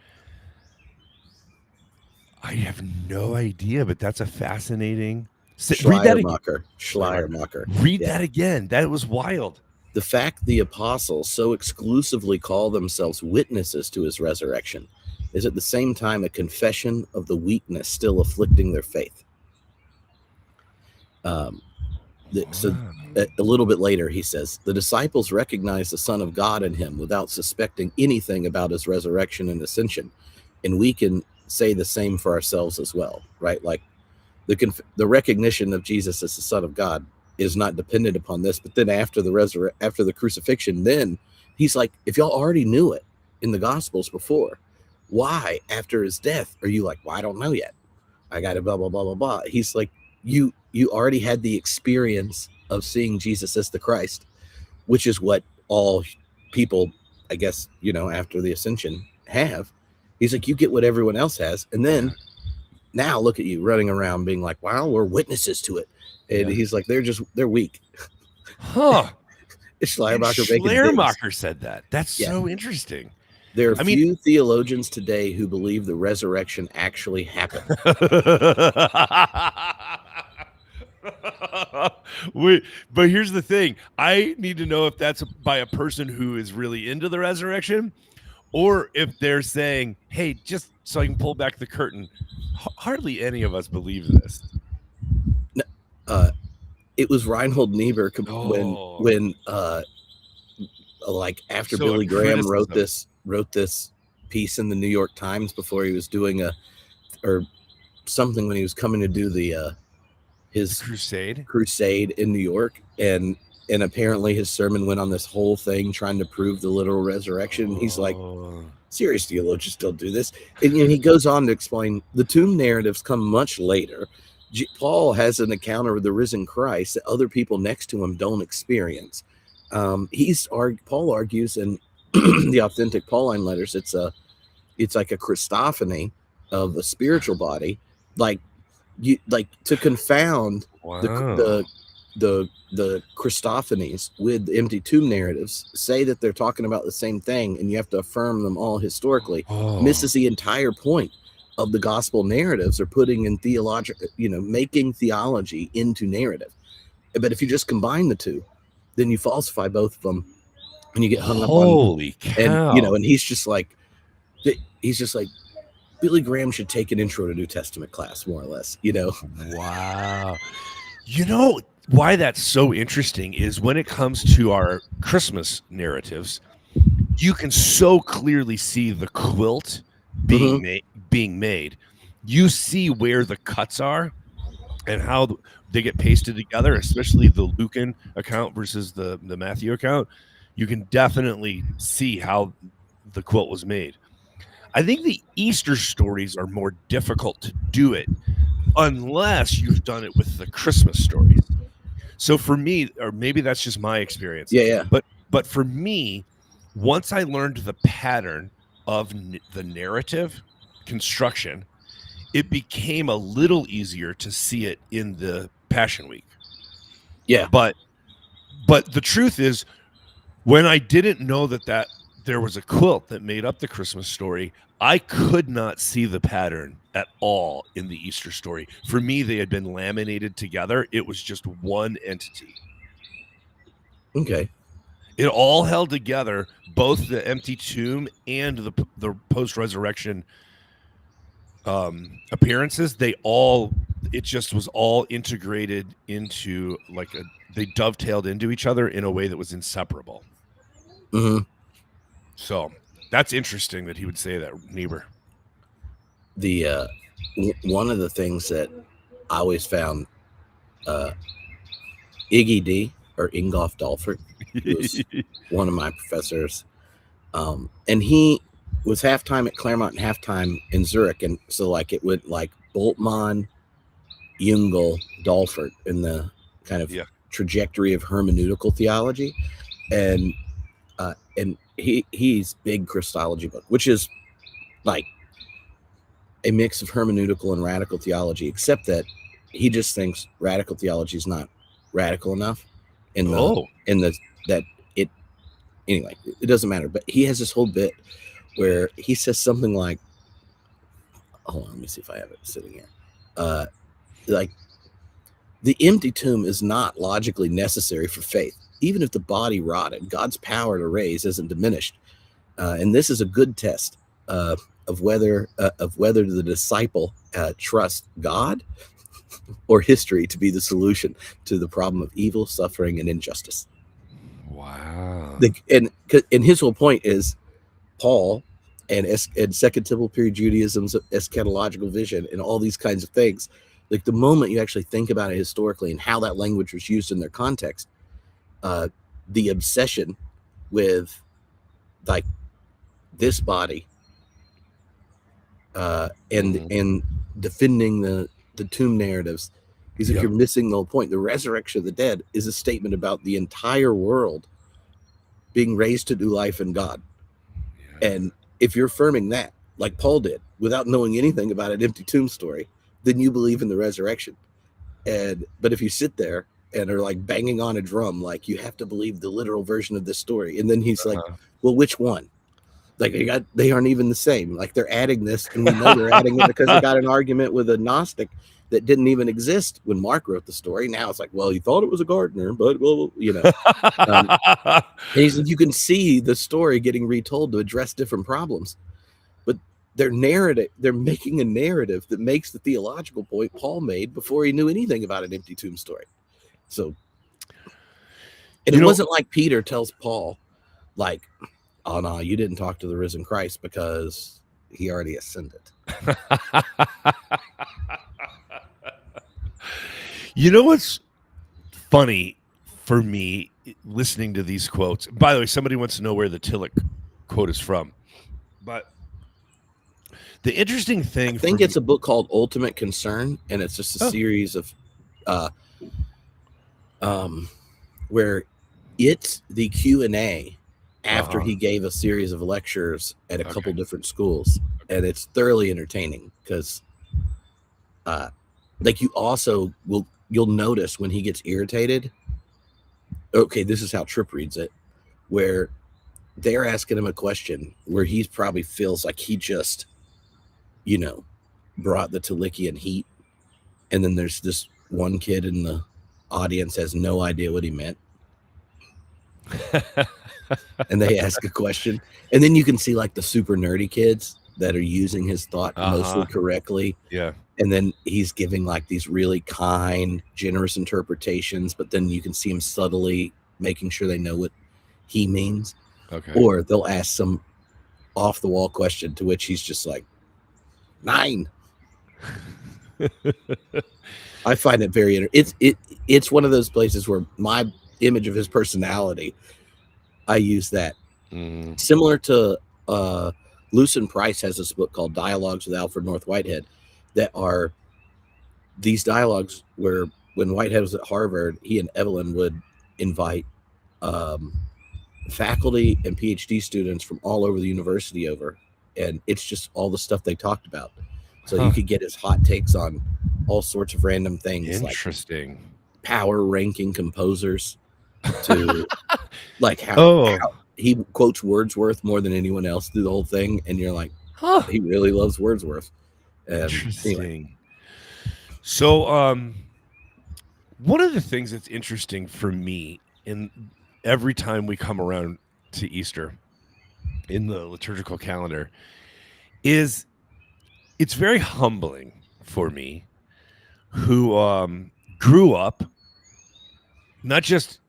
I have no idea, but that's a fascinating. Schleiermacher. Read that again. That was wild. The fact the apostles so exclusively call themselves witnesses to his resurrection is at the same time a confession of the weakness still afflicting their faith. So a little bit later, he says, the disciples recognize the Son of God in him without suspecting anything about his resurrection and ascension. And we can say the same for ourselves as well, right? Like the recognition of Jesus as the Son of God is not dependent upon this. But then after the crucifixion, then he's like, if y'all already knew it in the Gospels before, why after his death are you like, well, I don't know yet. I got to blah, blah, blah, blah, blah. He's like, you already had the experience of seeing Jesus as the Christ, which is what all people, I guess, after the ascension have. He's like, you get what everyone else has. And then now look at you running around being like, wow, we're witnesses to it. And he's like, they're weak. Huh. Schleiermacher said that. That's so interesting. There are few theologians today who believe the resurrection actually happened. But here's the thing. I need to know if that's by a person who is really into the resurrection, or if they're saying, hey, just so I can pull back the curtain. Hardly any of us believe this. It was Reinhold Niebuhr when after Billy Graham wrote this piece in the New York Times before he was doing something when he was coming to do his crusade in New York, and apparently his sermon went on this whole thing trying to prove the literal resurrection. He's like, serious theologians don't do this. And he goes on to explain the tomb narratives come much later. Paul has an encounter with the risen Christ that other people next to him don't experience. Paul argues in the authentic Pauline letters, it's like a Christophany of a spiritual body, to confound the Christophanies with the empty tomb narratives, say that they're talking about the same thing, and you have to affirm them all historically. Misses the entire point of the gospel narratives are putting in making theology into narrative. But if you just combine the two, then you falsify both of them, and you get hung up on. Holy cow! And he's just like, Billy Graham should take an intro to New Testament class, more or less. Wow. Why that's so interesting is when it comes to our Christmas narratives, you can so clearly see the quilt being made. You see where the cuts are and how they get pasted together, especially the Lucan account versus the Matthew account. You can definitely see how the quilt was made. I think the Easter stories are more difficult to do it unless you've done it with the Christmas stories. So for me, or maybe that's just my experience. Yeah. But But for me, once I learned the pattern of the narrative construction, it became a little easier to see it in the Passion Week. Yeah. But the truth is, when I didn't know that there was a quilt that made up the Christmas story, I could not see the pattern at all in the Easter story. For me, they had been laminated together. It was just one entity. Okay. It all held together, both the empty tomb and the post-resurrection appearances. It just was all integrated into they dovetailed into each other in a way that was inseparable. Mm-hmm. So that's interesting that he would say that, Niebuhr. The one of the things that I always found, Iggy D, or Ingolf Dalfert, was one of my professors, and he was halftime at Claremont and halftime in Zurich, and so like it went like Bultmann, Jungel, Dalfert in the kind of trajectory of hermeneutical theology, and he's big Christology book, which is like a mix of hermeneutical and radical theology, except that he just thinks radical theology is not radical enough in the that it anyway, it doesn't matter. But he has this whole bit where he says something like, hold on, let me see if I have it sitting here. Like, the empty tomb is not logically necessary for faith. Even if the body rotted, God's power to raise isn't diminished. And this is a good test of whether the disciple trusts God or history to be the solution to the problem of evil, suffering, and injustice. Wow. And his whole point is Paul and Second Temple period Judaism's eschatological vision and all these kinds of things. Like, the moment you actually think about it historically and how that language was used in their context, the obsession with like this body and defending the tomb narratives, he's like, you're missing the whole point. The resurrection of the dead is a statement about the entire world being raised to new life in God. And if you're affirming that, like Paul did, without knowing anything about an empty tomb story, then you believe in the resurrection. But if you sit there and are like banging on a drum, like, you have to believe the literal version of this story, and then he's like, well, which one? Like, they aren't even the same. Like, they're adding this, and we know they're adding it because they got an argument with a Gnostic that didn't even exist when Mark wrote the story. Now it's like, well, he thought it was a gardener, but well, you know. And he's like, you can see the story getting retold to address different problems, but they're making a narrative that makes the theological point Paul made before he knew anything about an empty tomb story. So, and it wasn't like Peter tells Paul, like, oh no, you didn't talk to the risen Christ because he already ascended. You know what's funny for me listening to these quotes? By the way, somebody wants to know where the Tillich quote is from. But the interesting thing, I think it's a book called Ultimate Concern, and it's just a series of where it's the Q&A after he gave a series of lectures at a couple different schools, and it's thoroughly entertaining because like, you'll notice when he gets irritated. Okay, this is how Tripp reads it, where they're asking him a question where he probably feels like he just, you know, brought the Tillichian heat, and then there's this one kid in the audience has no idea what he meant. And they ask a question, and then you can see like the super nerdy kids that are using his thought mostly correctly. Yeah. And then he's giving like these really kind, generous interpretations, but then you can see him subtly making sure they know what he means. Okay. Or they'll ask some off the wall question to which he's just like, 9. I find it very it's one of those places where my image of his personality, I use that. Similar to Lucien Price has this book called Dialogues with Alfred North Whitehead, that are these dialogues where when Whitehead was at Harvard, he and Evelyn would invite faculty and PhD students from all over the university over, and it's just all the stuff they talked about. So you could get his hot takes on all sorts of random things, like Interesting. power ranking composers, to like Oh, how he quotes Wordsworth more than anyone else through the whole thing, and you're like, huh. he really loves Wordsworth. Anyway, Interesting. So, one of the things that's interesting for me, in every time we come around to Easter in the liturgical calendar, is it's very humbling for me, who grew up not just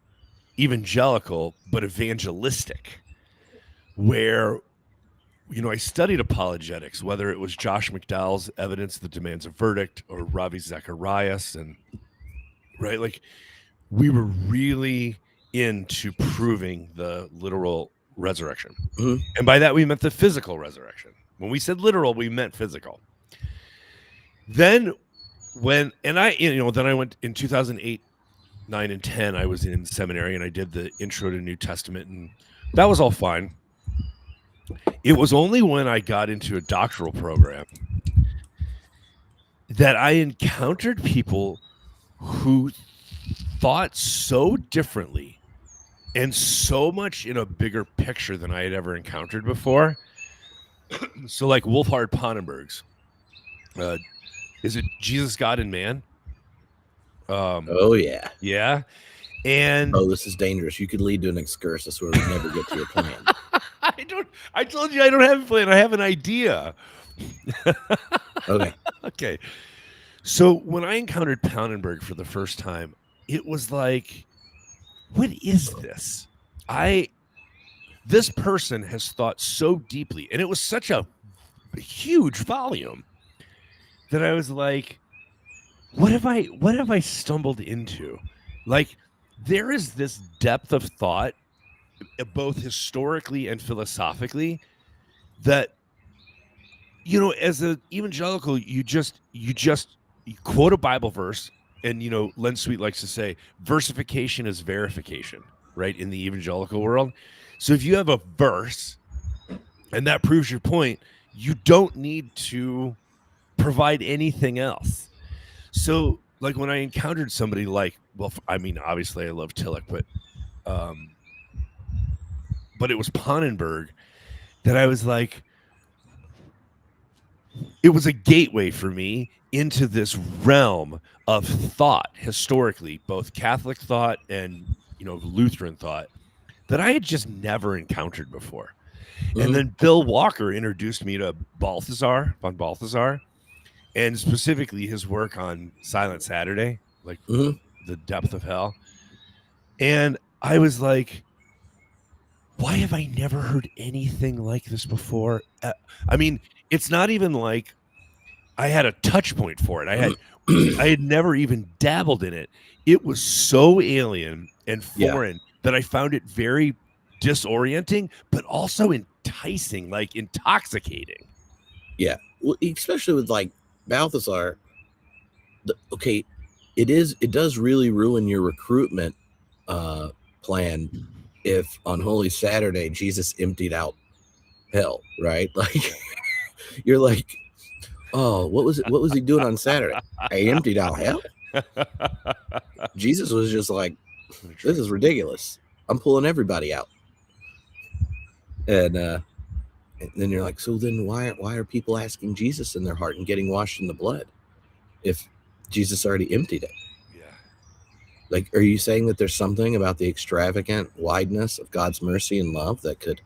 evangelical but evangelistic, where I studied apologetics, whether it was Josh McDowell's Evidence That Demands a Verdict or Ravi Zacharias, and right, like, we were really into proving the literal resurrection. Mhm. And by that we meant the physical resurrection. When we said literal, we meant physical. Then then I went in 2008, 9, and 10. I was in seminary and I did the Intro to New Testament, and that was all fine. It was only when I got into a doctoral program that I encountered people who thought so differently and so much in a bigger picture than I had ever encountered before. So, like Wolfhard Pannenberg's, is it Jesus, God, and Man? Oh yeah. Yeah. And Oh, this is dangerous. You could lead to an excursus where we never get to your plan. I told you I don't have a plan. I have an idea. Okay. Okay. So when I encountered Pannenberg for the first time, it was like, what is this? This person has thought so deeply, and it was such a huge volume, that I was like, what have I stumbled into? Like, there is this depth of thought, both historically and philosophically, that, as an evangelical, you quote a Bible verse, and Len Sweet likes to say versification is verification, right, in the evangelical world. So if you have a verse and that proves your point, you don't need to provide anything else. So, like, when I encountered somebody like, obviously I love Tillich, but it was Pannenberg that I was like, it was a gateway for me into this realm of thought, historically, both Catholic thought and Lutheran thought, that I had just never encountered before. Mm-hmm. And then Bill Walker introduced me to von Balthasar, and specifically his work on Silent Saturday, like the depth of hell. And I was like, why have I never heard anything like this before? It's not even like I had a touch point for it. I had never even dabbled in it. It was so alien and foreign that I found it very disorienting, but also enticing, like intoxicating. Yeah. Well, especially with like Balthasar. It does really ruin your recruitment plan if on Holy Saturday Jesus emptied out hell, right? Like, you're like, oh, what was he doing on Saturday? I emptied out hell. Jesus was just like, this is ridiculous. I'm pulling everybody out. And then you're like, so then why are people asking Jesus in their heart and getting washed in the blood if Jesus already emptied it? Yeah. Like, are you saying that there's something about the extravagant wideness of God's mercy and love that could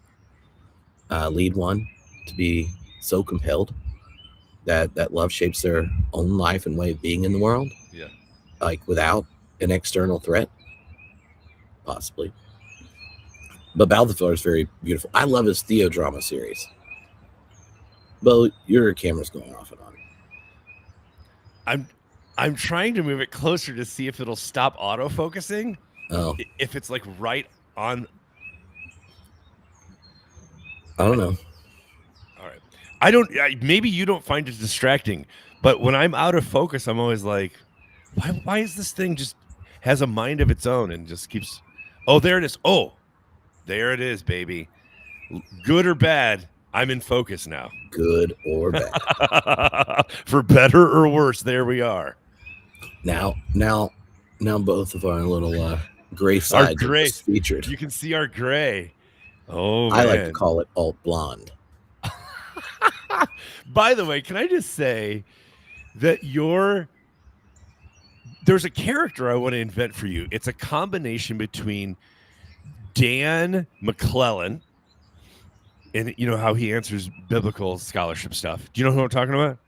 lead one to be so compelled that love shapes their own life and way of being in the world? Yeah. Like, without an external threat? Possibly. But Balthasar is very beautiful. I love his theodrama series. Well, your camera's going off and on. I'm trying to move it closer to see if it'll stop autofocusing. Oh. If it's like right on. I don't know. All right. Maybe you don't find it distracting, but when I'm out of focus, I'm always like, why is this thing just has a mind of its own and just keeps. Oh, there it is. Oh, There it is, baby. Good or bad, I'm in focus now. Good or bad. For better or worse, there we are. Now, both of our little gray Our sides are gray. just featured. You can see our gray. Oh, I like to man. call it alt blonde. By the way, can I just say that there's a character I want to invent for you. It's a combination between Dan McClellan and you know how he answers biblical scholarship stuff. Do you know who I'm talking about?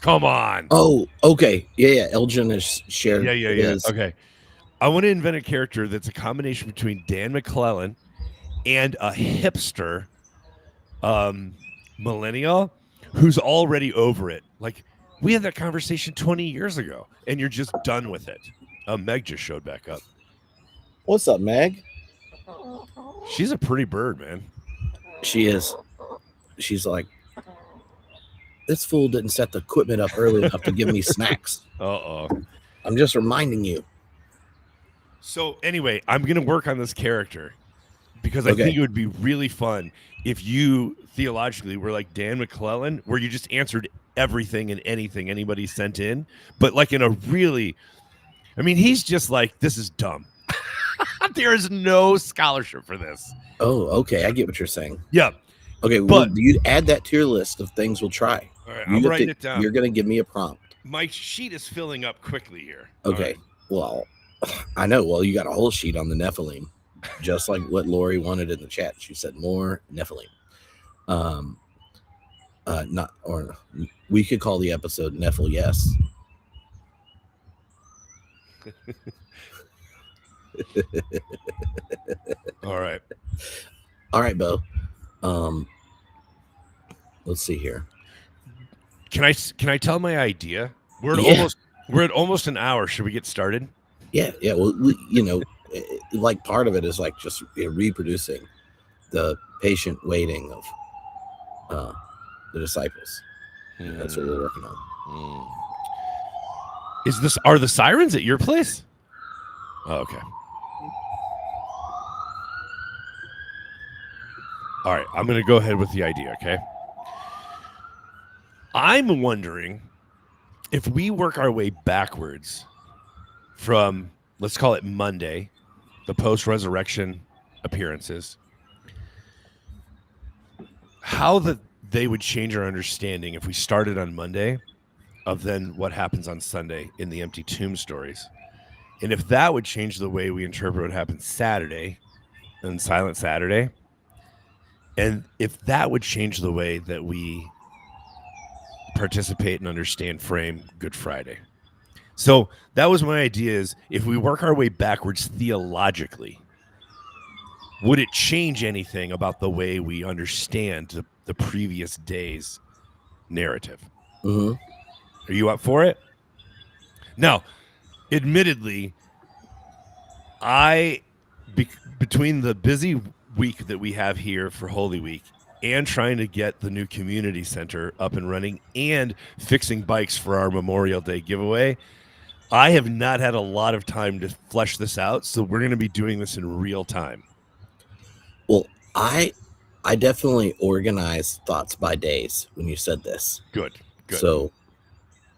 Come on. Oh, okay. Yeah. Elgin has shared his. Okay. I want to invent a character that's a combination between Dan McClellan and a hipster millennial who's already over it. Like, we had that conversation 20 years ago, and you're just done with it. Meg just showed back up. What's up, Meg? She's a pretty bird, man. She is. She's like, this fool didn't set the equipment up early enough to give me snacks. Uh-oh. I'm just reminding you. So anyway, I'm going to work on this character because I think it would be really fun if you theologically were like Dan McClellan, where you just answered everything and anything anybody sent in, but like in a really, I mean, he's just like, this is dumb. There is no scholarship for this. Oh, okay. I get what you're saying. Yeah. Okay, well, you add that to your list of things we'll try. All right, I'm writing it down. You're going to give me a prompt. My sheet is filling up quickly here. Okay, well, I know. Well, you got a whole sheet on the Nephilim, just like what Lori wanted in the chat. She said more Nephilim. We could call the episode Nephil Yes. All right, Bo. Let's see here. Can I tell my idea? We're at almost an hour. Should we get started? Yeah. Well, like part of it is like just reproducing the patient waiting of the disciples. That's what we're working on. Are the sirens at your place? Oh, okay. All right, I'm going to go ahead with the idea, okay? I'm wondering if we work our way backwards from, let's call it Monday, the post-resurrection appearances, how they would change our understanding if we started on Monday of then what happens on Sunday in the empty tomb stories. And if that would change the way we interpret what happened Saturday and Silent Saturday, and if that would change the way that we participate and understand frame Good Friday. So that was my idea, is if we work our way backwards theologically, would it change anything about the way we understand the previous day's narrative? Mm-hmm. Are you up for it? Now, admittedly, between the busy week that we have here for Holy Week and trying to get the new community center up and running and fixing bikes for our Memorial Day giveaway, I have not had a lot of time to flesh this out. So we're going to be doing this in real time. Well, I definitely organized thoughts by days when you said this. Good. So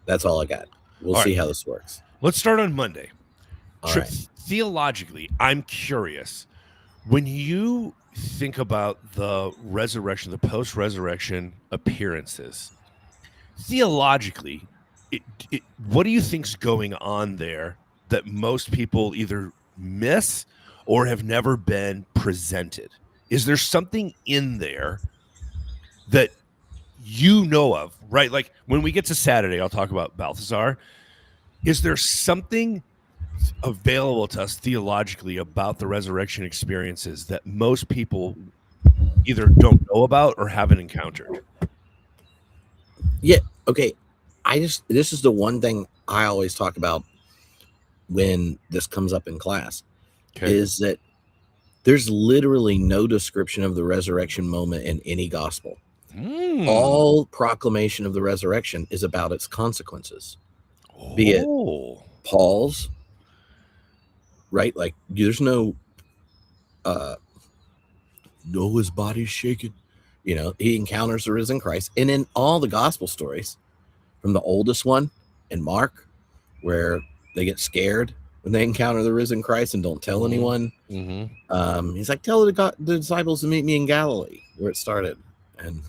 that's all I got. We'll see how this works. Let's start on Monday. Right. Theologically, I'm curious. When you think about the resurrection, the post-resurrection appearances, theologically, what do you think's going on there that most people either miss or have never been presented? Is there something in there that you know of, right? Like when we get to Saturday, I'll talk about Balthazar. Is there something available to us theologically about the resurrection experiences that most people either don't know about or haven't encountered? Yeah. Okay. This is the one thing I always talk about when this comes up in class, is that there's literally no description of the resurrection moment in any gospel. All proclamation of the resurrection is about its consequences, be it Paul's, right? Like there's no No, his body's shaking. He encounters the risen Christ. And in all the gospel stories, from the oldest one in Mark, where they get scared when they encounter the risen Christ and don't tell anyone. He's like, tell the disciples to meet me in Galilee, where it started. And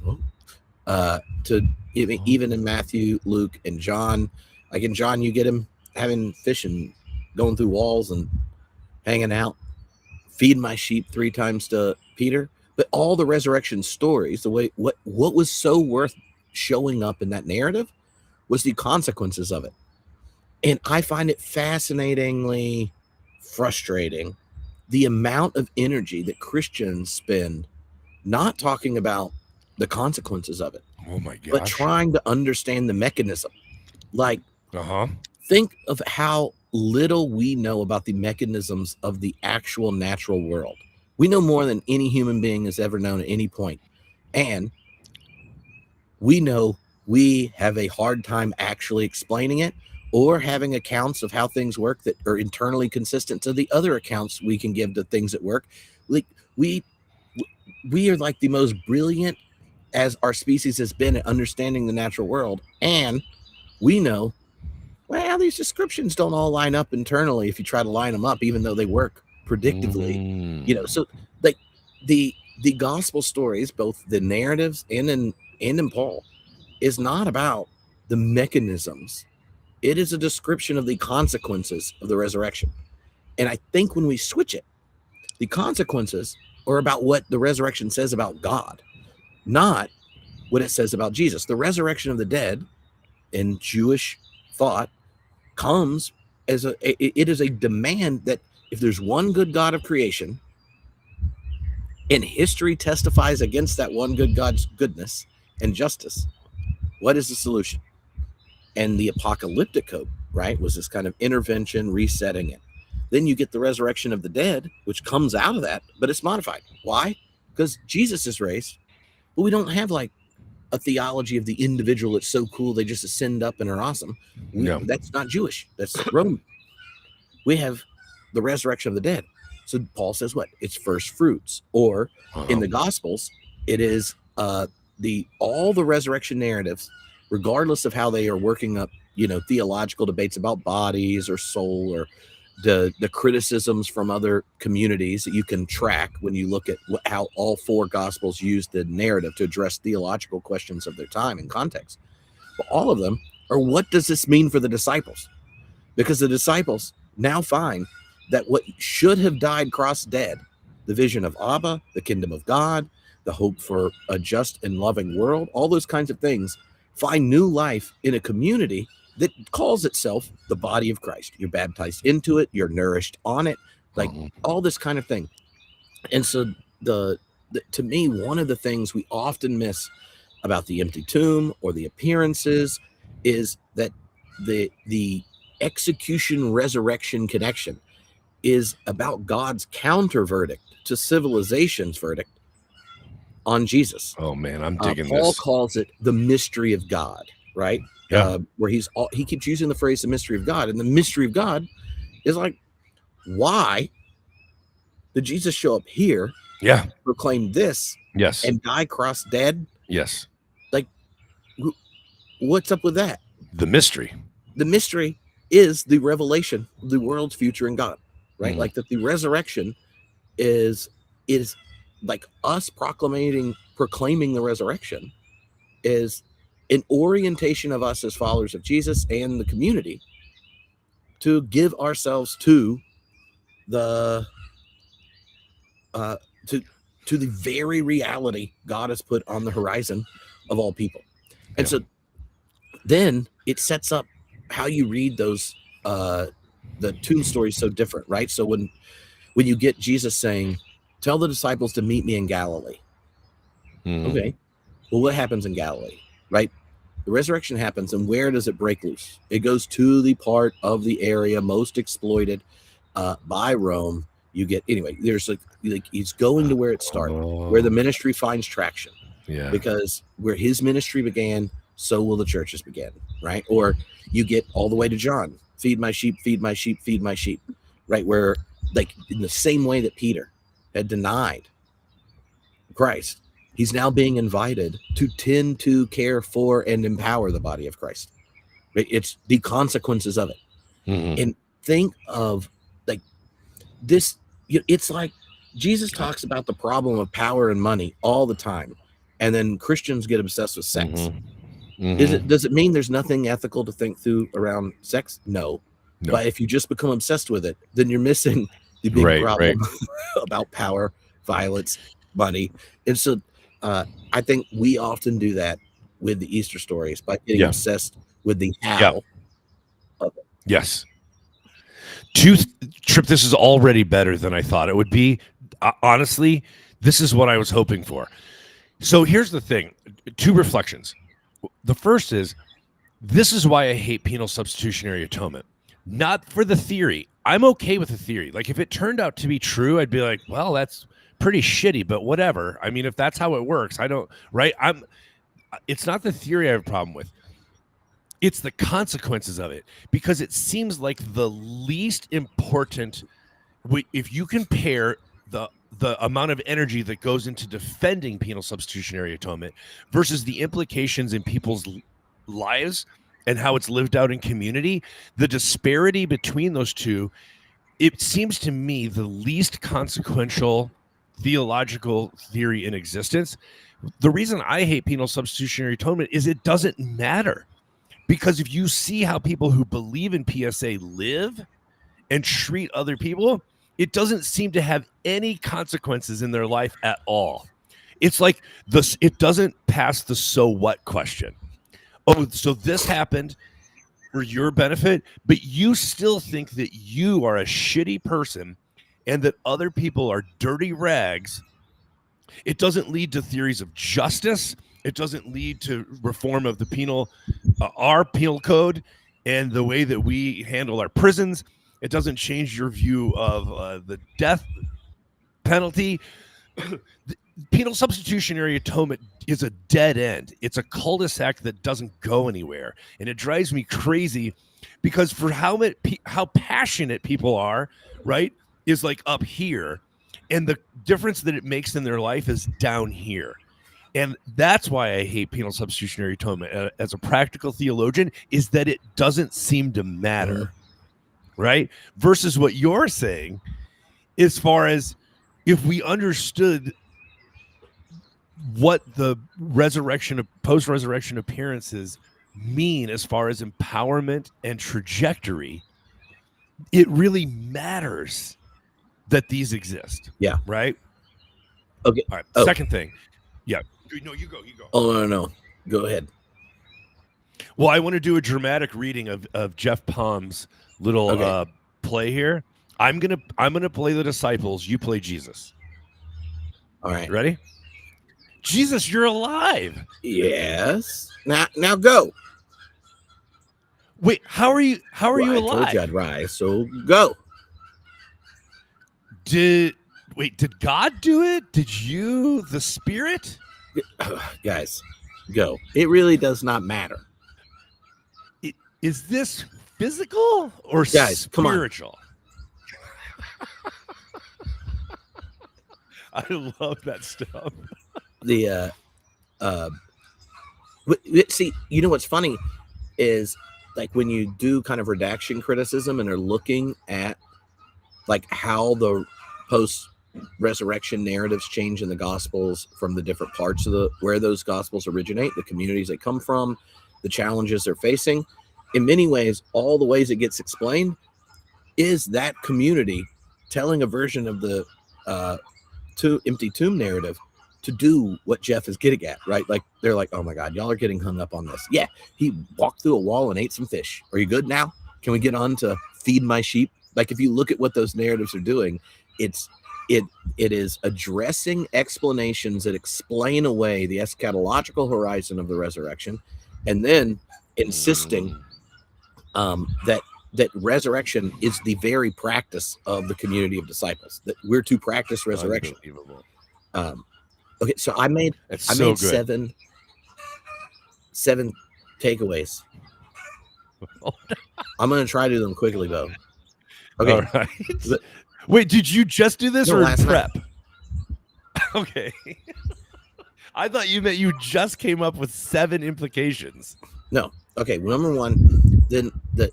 to even in Matthew, Luke, and John, like in John, you get him having fish and going through walls and hanging out, feed my sheep 3 times to Peter. But all the resurrection stories, the way what was so worth showing up in that narrative was the consequences of it. And I find it fascinatingly frustrating the amount of energy that Christians spend not talking about the consequences of it. Oh my gosh. But trying to understand the mechanism. Like, think of how little we know about the mechanisms of the actual natural world. We know more than any human being has ever known at any point. And we know we have a hard time actually explaining it or having accounts of how things work that are internally consistent to the other accounts we can give to things that work. Like we are like the most brilliant as our species has been at understanding the natural world. And we know, well, these descriptions don't all line up internally if you try to line them up, even though they work predictively. So like the gospel stories, both the narratives and in Paul, is not about the mechanisms. It is a description of the consequences of the resurrection. And I think when we switch it, the consequences are about what the resurrection says about God, not what it says about Jesus. The resurrection of the dead in Jewish thought comes as it is a demand that if there's one good God of creation and history testifies against that one good God's goodness and justice, what is the solution? And the apocalyptic hope, right, was this kind of intervention, resetting it. Then you get the resurrection of the dead, which comes out of that, but it's modified. Why? Because Jesus is raised, but we don't have like a theology of the individual that's so cool they just ascend up and are awesome. That's not Jewish. That's Roman. We have the resurrection of the dead. So Paul says what? It's first fruits. Or in the Gospels, it is all the resurrection narratives, regardless of how they are working up, theological debates about bodies or soul or the criticisms from other communities that you can track when you look at how all 4 Gospels use the narrative to address theological questions of their time and context. But all of them are, what does this mean for the disciples? Because the disciples now find that what should have died cross dead, the vision of Abba, the kingdom of God, the hope for a just and loving world, all those kinds of things find new life in a community that calls itself the body of Christ. You're baptized into it, you're nourished on it, like all this kind of thing. And so to me, one of the things we often miss about the empty tomb or the appearances is that the execution resurrection connection is about God's counter verdict to civilization's verdict on Jesus. Oh man, I'm digging Paul this. calls it the mystery of God, right? Yeah. Where he keeps using the phrase the mystery of God, and the mystery of God is like, why did Jesus show up here? Yeah. Proclaim this. Yes. And die cross dead. Yes. Like, what's up with that? The mystery. The mystery is the revelation of the world's future in God, right? Like that the resurrection is like us proclaiming the resurrection is an orientation of us as followers of Jesus and the community to give ourselves to the to the very reality God has put on the horizon of all people. And so then it sets up how you read those the tomb stories so different, right? So when you get Jesus saying, tell the disciples to meet me in Galilee. Okay. Well, what happens in Galilee, right? The resurrection happens, and where does it break loose? It goes to the part of the area most exploited by Rome. You get, anyway, there's like he's going to where it started, where the ministry finds traction. Yeah. Because where his ministry began, so will the churches begin, right? Or you get all the way to John, feed my sheep, feed my sheep, feed my sheep, right? Where, like, in the same way that Peter had denied Christ, he's now being invited to tend to, care for, and empower the body of Christ. It's the consequences of it. Mm-hmm. And think of like this. It's like Jesus talks about the problem of power and money all the time, and then Christians get obsessed with sex. Mm-hmm. Mm-hmm. Does it mean there's nothing ethical to think through around sex? No. But if you just become obsessed with it, then you're missing the big problem about power, violence, money. And so I think we often do that with the Easter stories by getting obsessed with the how of it. Yes. Tripp, this is already better than I thought it would be. Honestly, this is what I was hoping for. So here's the thing. 2 reflections. The first is, this is why I hate penal substitutionary atonement. Not for the theory. I'm okay with the theory. Like, if it turned out to be true, I'd be like, well, that's pretty shitty, but whatever. I mean, if that's how it works, it's not the theory I have a problem with. It's the consequences of it, because it seems like the least important. If you compare the amount of energy that goes into defending penal substitutionary atonement versus the implications in people's lives and how it's lived out in community, the disparity between those two, it seems to me the least consequential theological theory in existence. The reason I hate penal substitutionary atonement is it doesn't matter. Because if you see how people who believe in PSA live and treat other people, it doesn't seem to have any consequences in their life at all. It's like it doesn't pass the so what question. Oh, so this happened for your benefit, but you still think that you are a shitty person and that other people are dirty rags. It doesn't lead to theories of justice. It doesn't lead to reform of the our penal code and the way that we handle our prisons. It doesn't change your view of the death penalty. Penal substitutionary atonement is a dead end. It's a cul-de-sac that doesn't go anywhere. And it drives me crazy because for how passionate people are, right, is like up here. And the difference that it makes in their life is down here. And that's why I hate penal substitutionary atonement as a practical theologian, is that it doesn't seem to matter, right? Versus what you're saying, as far as if we understood what the post-resurrection appearances mean as far as empowerment and trajectory, it really matters that these exist. Yeah. Right? Okay. All right. Second thing. Yeah. No, you go. Oh, no. Go ahead. Well, I want to do a dramatic reading of Jeff Palm's little play here. I'm gonna play the disciples. You play Jesus. All right. You ready? Jesus, you're alive. Yes. Now go. Wait, how are you alive? I told you I'd rise, so go. Did God do it? Did you, the Spirit? Guys, go. It really does not matter. Is this physical or guys, spiritual? I love that stuff. See, you know what's funny is like when you do kind of redaction criticism and are looking at like how the post-resurrection narratives change in the Gospels from the different parts of where those Gospels originate, the communities they come from, the challenges they're facing. In many ways, all the ways it gets explained is that community telling a version of the empty tomb narrative to do what Jeff is getting at, right? Like they're like, oh my God, y'all are getting hung up on this. Yeah, he walked through a wall and ate some fish. Are you good now? Can we get on to feed my sheep? Like if you look at what those narratives are doing, it is addressing explanations that explain away the eschatological horizon of the resurrection, and then insisting that resurrection is the very practice of the community of disciples, that we're to practice resurrection. Okay, so I made seven takeaways. I'm going to try to do them quickly though. Okay. All right. Wait, did you just do this or in prep? Night. Okay. I thought you meant you just came up with 7 implications. No. Okay, number one, then the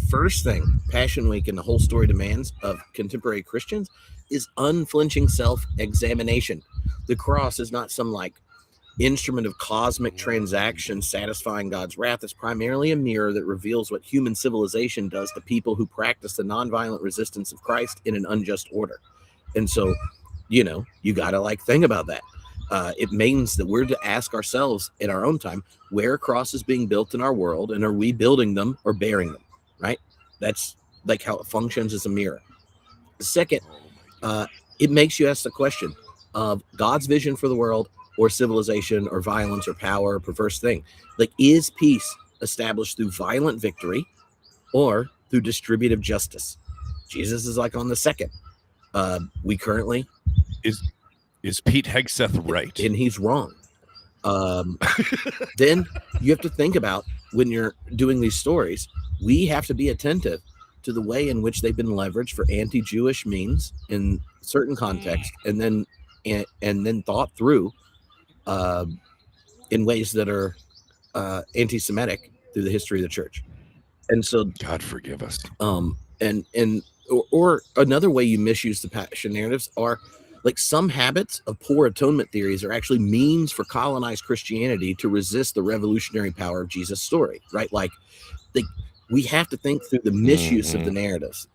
first thing Passion Week and the whole story demands of contemporary Christians is unflinching self-examination. The cross is not some like instrument of cosmic transaction satisfying God's wrath. It's primarily a mirror that reveals what human civilization does to people who practice the nonviolent resistance of Christ in an unjust order. And so, you got to like think about that. It means that we're to ask ourselves in our own time, where are crosses being built in our world, and are we building them or bearing them, right? That's like how it functions as a mirror. Second, it makes you ask the question of God's vision for the world or civilization or violence or power or perverse thing. Like, is peace established through violent victory or through distributive justice? Jesus is like on the second. We currently... Is Pete Hegseth right? And he's wrong. Then you have to think about, when you're doing these stories, we have to be attentive to the way in which they've been leveraged for anti-Jewish means in certain contexts, and then thought through in ways that are anti-Semitic through the history of the church. And so, God forgive us. Or another way you misuse the passion narratives are like some habits of poor atonement theories are actually means for colonized Christianity to resist the revolutionary power of Jesus' story, right? Like we have to think through the misuse of the narratives.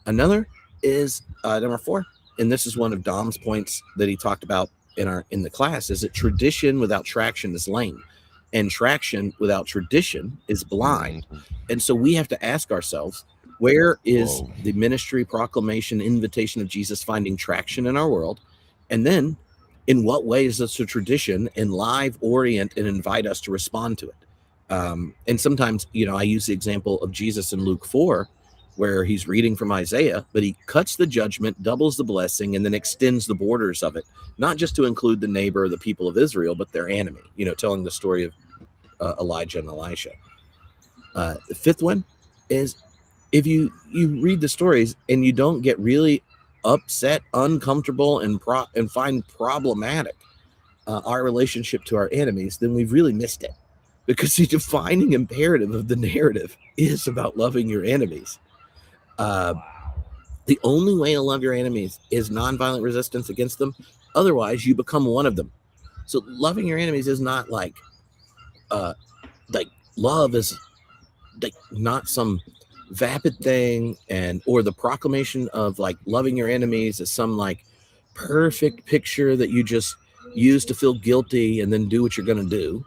Another is number 4, and this is one of Dom's points that he talked about in the class, is that tradition without traction is lame, and traction without tradition is blind. And so we have to ask ourselves, where is the ministry, proclamation, invitation of Jesus finding traction in our world? And then in what ways does the tradition enlive, orient, and invite us to respond to it? And sometimes, I use the example of Jesus in Luke 4, where he's reading from Isaiah, but he cuts the judgment, doubles the blessing, and then extends the borders of it, not just to include the neighbor or the people of Israel, but their enemy, telling the story of Elijah and Elisha. The 5th one is, if you read the stories and you don't get really upset, uncomfortable, and find problematic our relationship to our enemies, then we've really missed it. Because the defining imperative of the narrative is about loving your enemies. The only way to love your enemies is nonviolent resistance against them. Otherwise, you become one of them. So loving your enemies is not like love is like not some vapid thing, or the proclamation of like loving your enemies is some like perfect picture that you just use to feel guilty and then do what you're going to do.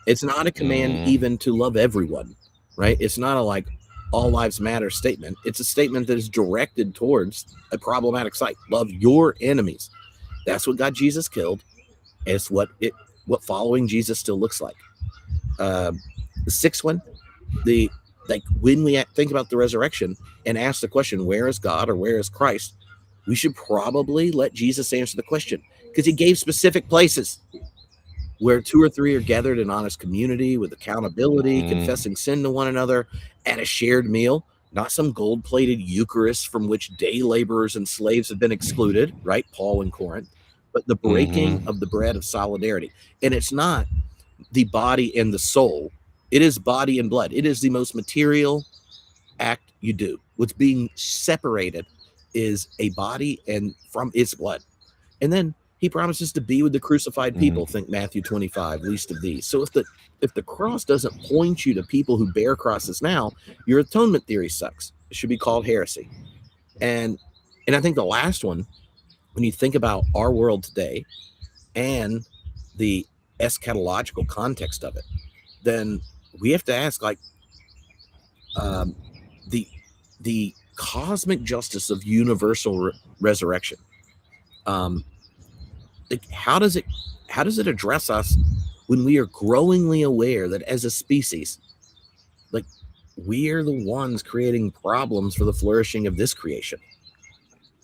It's not a command even to love everyone, right? It's not a like all lives matter statement. It's a statement that is directed towards a problematic site. Love your enemies. That's what got Jesus killed. It's what following Jesus still looks like. The 6th one, when we think about the resurrection and ask the question, where is God or where is Christ? We should probably let Jesus answer the question, because he gave specific places where 2 or 3 are gathered in honest community with accountability, confessing sin to one another at a shared meal, not some gold-plated Eucharist from which day laborers and slaves have been excluded, right? Paul in Corinth, but the breaking of the bread of solidarity. And it's not the body and the soul. It is body and blood. It is the most material act you do. What's being separated is a body and from its blood. And then he promises to be with the crucified people. Think Matthew 25, least of these. So if the cross doesn't point you to people who bear crosses now, your atonement theory sucks. It should be called heresy. And I think the last one, when you think about our world today and the eschatological context of it, then we have to ask, like, the cosmic justice of universal resurrection. Like, how does it address us when we are growingly aware that as a species, like, we are the ones creating problems for the flourishing of this creation?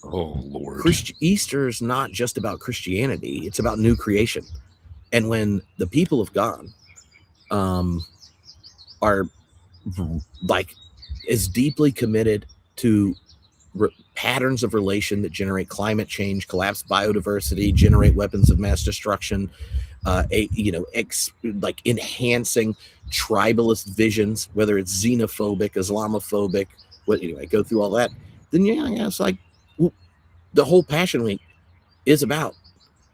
Oh, Lord. Easter is not just about Christianity. It's about new creation. And when the people of God are like as deeply committed to patterns of relation that generate climate change, collapse biodiversity, generate weapons of mass destruction, like enhancing tribalist visions, whether it's xenophobic, Islamophobic, anyway, go through all that. Then it's like the whole Passion Week is about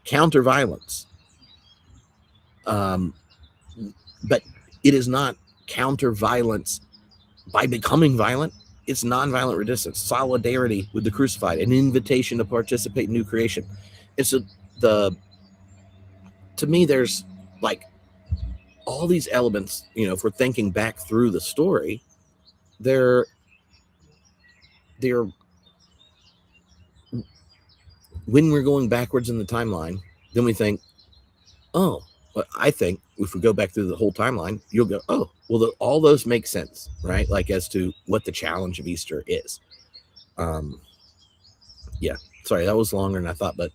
counter violence. But it is not counter violence by becoming violent. It's nonviolent resistance, solidarity with the crucified, an invitation to participate in new creation. And so to me, there's like all these elements, if we're thinking back through the story, they're when we're going backwards in the timeline, then we think, oh, but I think if we go back through the whole timeline, you'll go, oh, well, all those make sense, right? Like as to what the challenge of Easter is. Yeah, sorry, that was longer than I thought, but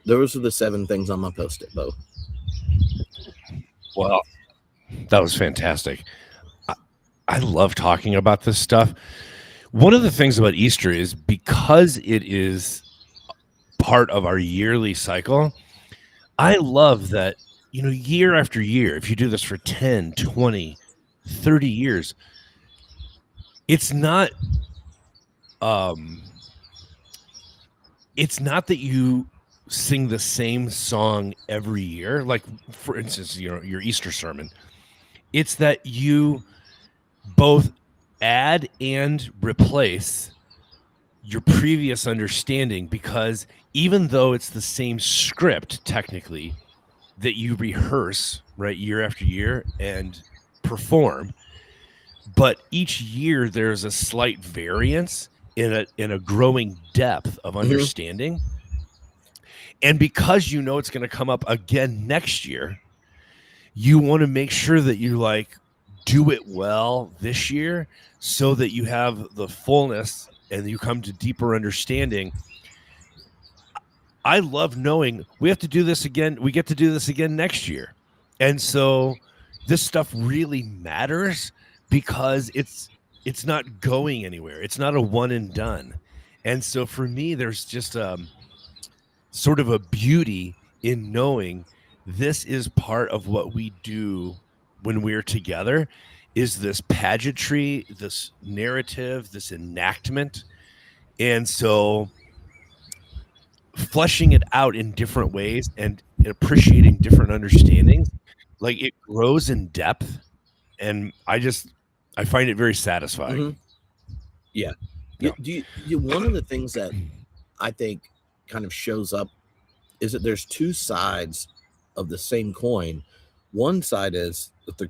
those are the 7 things on my post-it, Bo. Well, that was fantastic. I love talking about this stuff. One of the things about Easter is because it is part of our yearly cycle, I love that, year after year, if you do this for 10, 20, 30 years, it's not that you sing the same song every year. Like, for instance, your Easter sermon. It's that you both add and replace your previous understanding, because even though it's the same script technically that you rehearse, right, year after year and perform, but each year there's a slight variance in a growing depth of understanding. Mm-hmm. And because it's going to come up again next year, you want to make sure that you do it well this year so that you have the fullness and you come to deeper understanding. I love knowing we have to do this again. We get to do this again next year. And so this stuff really matters because it's not going anywhere. It's not a one and done. And so for me, there's just sort of a beauty in knowing this is part of what we do when we're together, is this pageantry, this narrative, this enactment. And so fleshing it out in different ways and appreciating different understandings, like it grows in depth. And I find it very satisfying. Mm-hmm. Yeah. One of the things that I think kind of shows up is that there's 2 sides of the same coin. One side is that the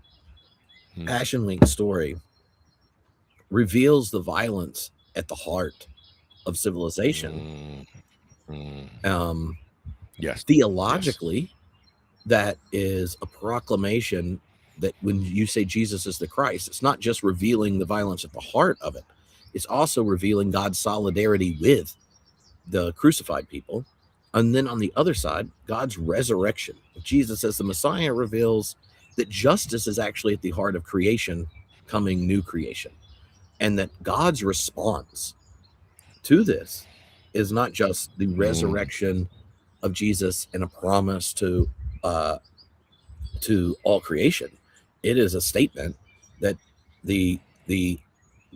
Passion Week story reveals the violence at the heart of civilization. Yes. Theologically, yes. That is a proclamation that when you say Jesus is the Christ, it's not just revealing the violence at the heart of it. It's also revealing God's solidarity with the crucified people. And then on the other side, God's resurrection. Jesus as the Messiah reveals that justice is actually at the heart of creation, coming new creation. And that God's response to this is not just the resurrection of Jesus and a promise to all creation. It is a statement that the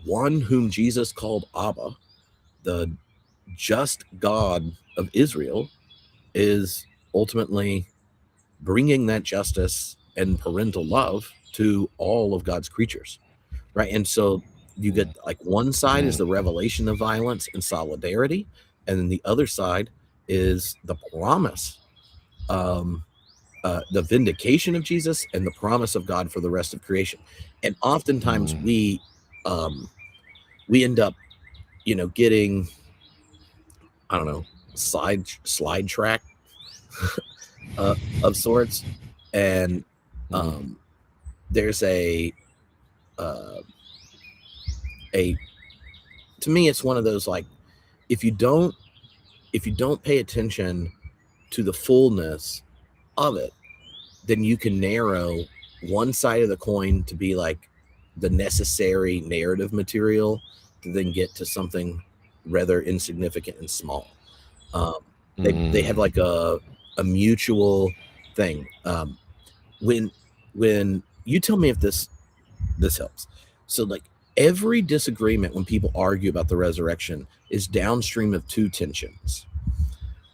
one whom Jesus called Abba, the just God of Israel, is ultimately bringing that justice and parental love to all of God's creatures, right? And so you get one side is the revelation of violence and solidarity, and then the other side is the promise, the vindication of Jesus and the promise of God for the rest of creation. And oftentimes we end up, getting, I don't know, slide track of sorts. And there's to me, it's one of those, if you don't pay attention to the fullness of it, then you can narrow one side of the coin to be the necessary narrative material to then get to something rather insignificant and small. They have like a mutual thing. When you tell me if this helps. So like every disagreement when people argue about the resurrection is downstream of two tensions.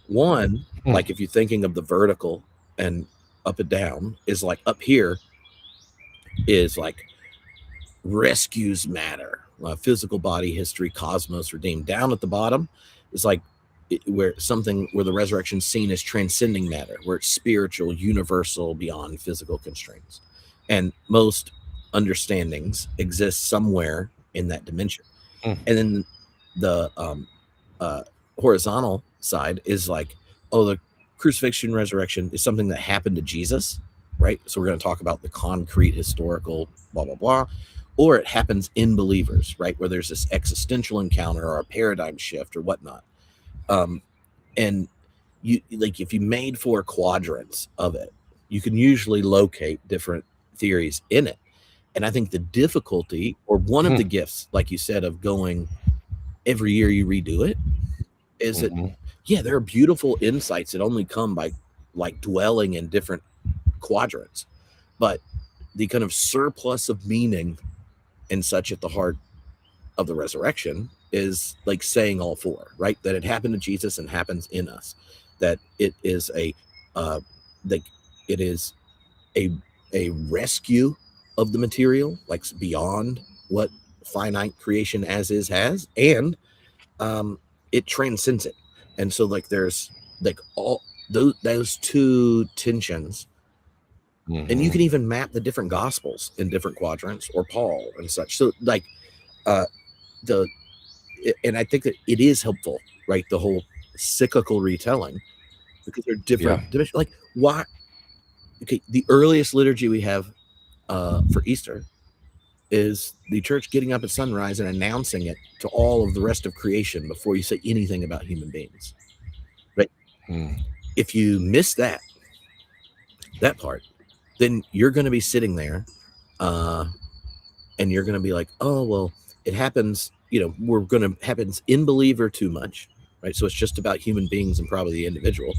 One, like if you're thinking of the vertical and up and down, is like up here is like rescues matter, physical body, history, cosmos, redeemed. Down at the bottom is like where the resurrection seen as transcending matter, where it's spiritual, universal, beyond physical constraints. And most understandings exist somewhere in that dimension. And then the horizontal side is like, oh, the crucifixion, resurrection is something that happened to Jesus, right? So we're going to talk about the concrete, historical, blah, blah, blah. Or it happens in believers, right? Where there's this existential encounter or a paradigm shift or whatnot. And you like, if you made 4 quadrants of it, you can usually locate different theories in it. And I think the difficulty, or one of the gifts, like you said, of going every year you redo it, is that, yeah, there are beautiful insights that only come by like dwelling in different quadrants. But the kind of surplus of meaning and such at the heart of the resurrection is like saying all 4, right? That it happened to Jesus and happens in us. That it is a rescue of the material, like beyond what finite creation as is has, and it transcends it. And so like there's like all those two tensions. And you can even map the different gospels in different quadrants, or Paul and such. So like and I think that it is helpful, right? The whole cyclical retelling, because they're different dimensions. Like why? Okay, the earliest liturgy we have for Easter is the church getting up at sunrise and announcing it to all of the rest of creation before you say anything about human beings, right? If you miss that part, then you're going to be sitting there and you're going to be like, oh, well, it happens, happens in believer too much, right? So it's just about human beings and probably the individual.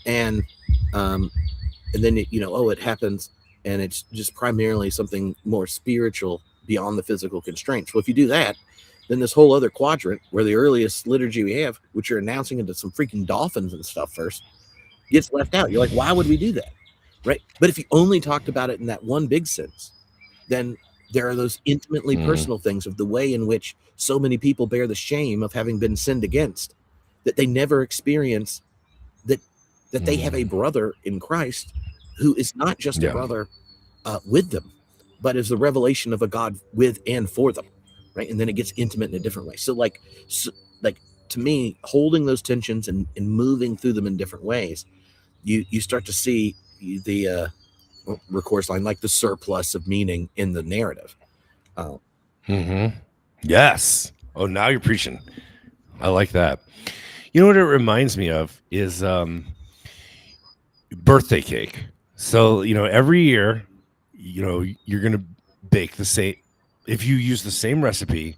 And then, it happens and it's just primarily something more spiritual beyond the physical constraints. Well, if you do that, then this whole other quadrant where the earliest liturgy we have, which you're announcing into some freaking dolphins and stuff first, gets left out. You're like, why would we do that? Right. But if you only talked about it in that one big sense, then there are those intimately personal things of the way in which so many people bear the shame of having been sinned against, that they never experience that they have a brother in Christ who is not just a brother with them, but is the revelation of a God with and for them, right? And then it gets intimate in a different way. So to me, holding those tensions and moving through them in different ways, you start to see the recourse line, like the surplus of meaning in the narrative. Yes. Oh, now you're preaching. I like that. You know what it reminds me of is birthday cake. So, every year, you're going to bake the same, if you use the same recipe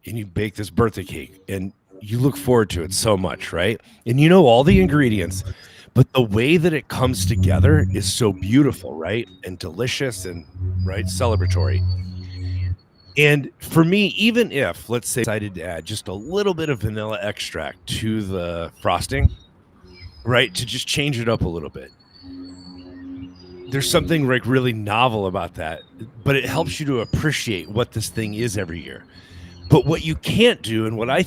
and you bake this birthday cake and you look forward to it so much, right? And you know all the ingredients, but the way that it comes together is so beautiful, right? And delicious and, right, celebratory. And for me, even if, let's say, I decided to add just a little bit of vanilla extract to the frosting, right, to just change it up a little bit, there's something like really novel about that, but it helps you to appreciate what this thing is every year. But what you can't do, and what I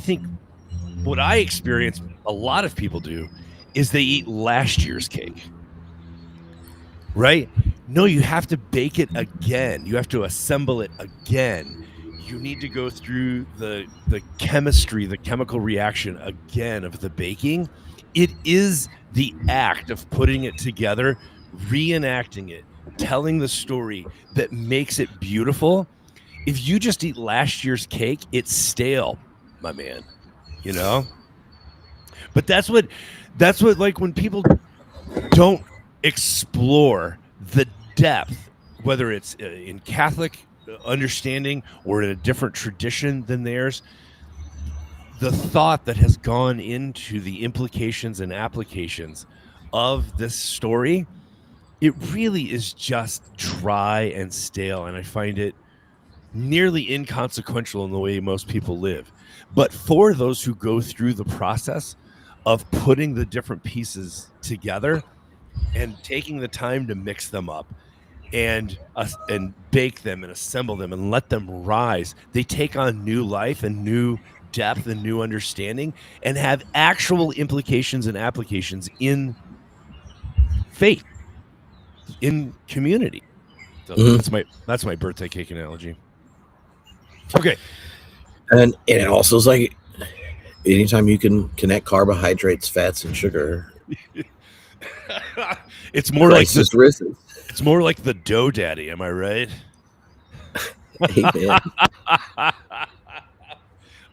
experience a lot of people do, is they eat last year's cake, right? No, you have to bake it again. You have to assemble it again. You need to go through the chemistry, the chemical reaction again of the baking. It is the act of putting it together, reenacting it, telling the story that makes it beautiful. If you just eat last year's cake, it's stale, my man, But that's what like when people don't explore the depth, whether it's in Catholic understanding or in a different tradition than theirs, the thought that has gone into the implications and applications of this story, it really is just dry and stale. And I find it nearly inconsequential in the way most people live. But for those who go through the process of putting the different pieces together and taking the time to mix them up and bake them and assemble them and let them rise, they take on new life and new depth and new understanding and have actual implications and applications in faith, in community. So that's my birthday cake analogy. Okay. And it also is like anytime you can connect carbohydrates, fats, and sugar, it's more Christ is risen. It's more like the dough daddy. Am I right? Amen.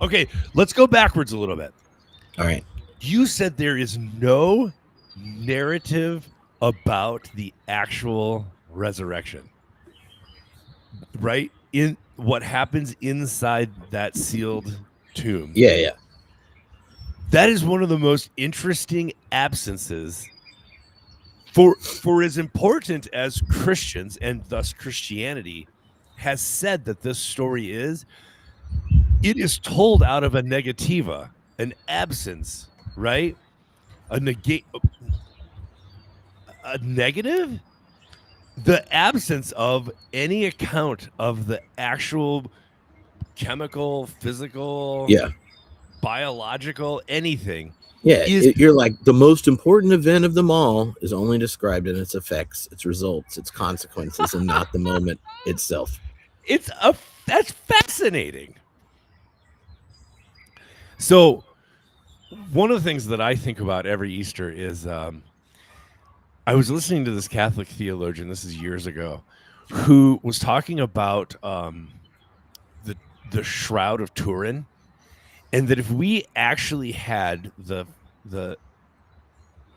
Okay, let's go backwards a little bit. All right. You said there is no narrative about the actual resurrection, right? In what happens inside that sealed tomb. Yeah. That is one of the most interesting absences for as important as Christians and thus Christianity has said that this story is. It is told out of a negativa, an absence, right? A negative, the absence of any account of the actual chemical, physical, biological, anything. Yeah, you're like, the most important event of them all is only described in its effects, its results, its consequences, and not the moment itself. That's fascinating. So one of the things that I think about every Easter is I was listening to this Catholic theologian, this is years ago, who was talking about the Shroud of Turin, and that if we actually had the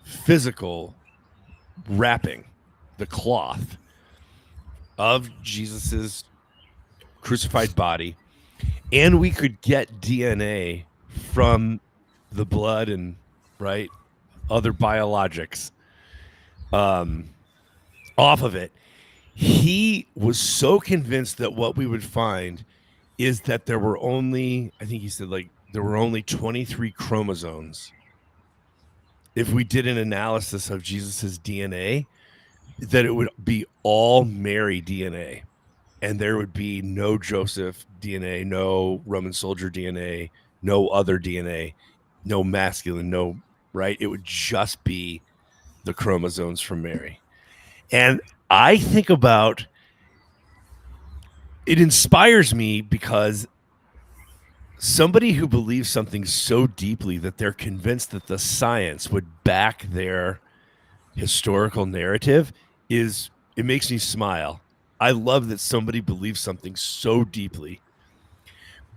physical wrapping, the cloth of Jesus's crucified body, and we could get DNA from the blood and other biologics off of it, he was so convinced that what we would find is that there were only, I think he said, like, there were only 23 chromosomes. If we did an analysis of Jesus's DNA, that it would be all Mary DNA, and there would be no Joseph DNA, no Roman soldier DNA, no other DNA, no masculine, no, right? It would just be the chromosomes from Mary. And I think about, it inspires me because somebody who believes something so deeply that they're convinced that the science would back their historical narrative it makes me smile. I love that somebody believes something so deeply,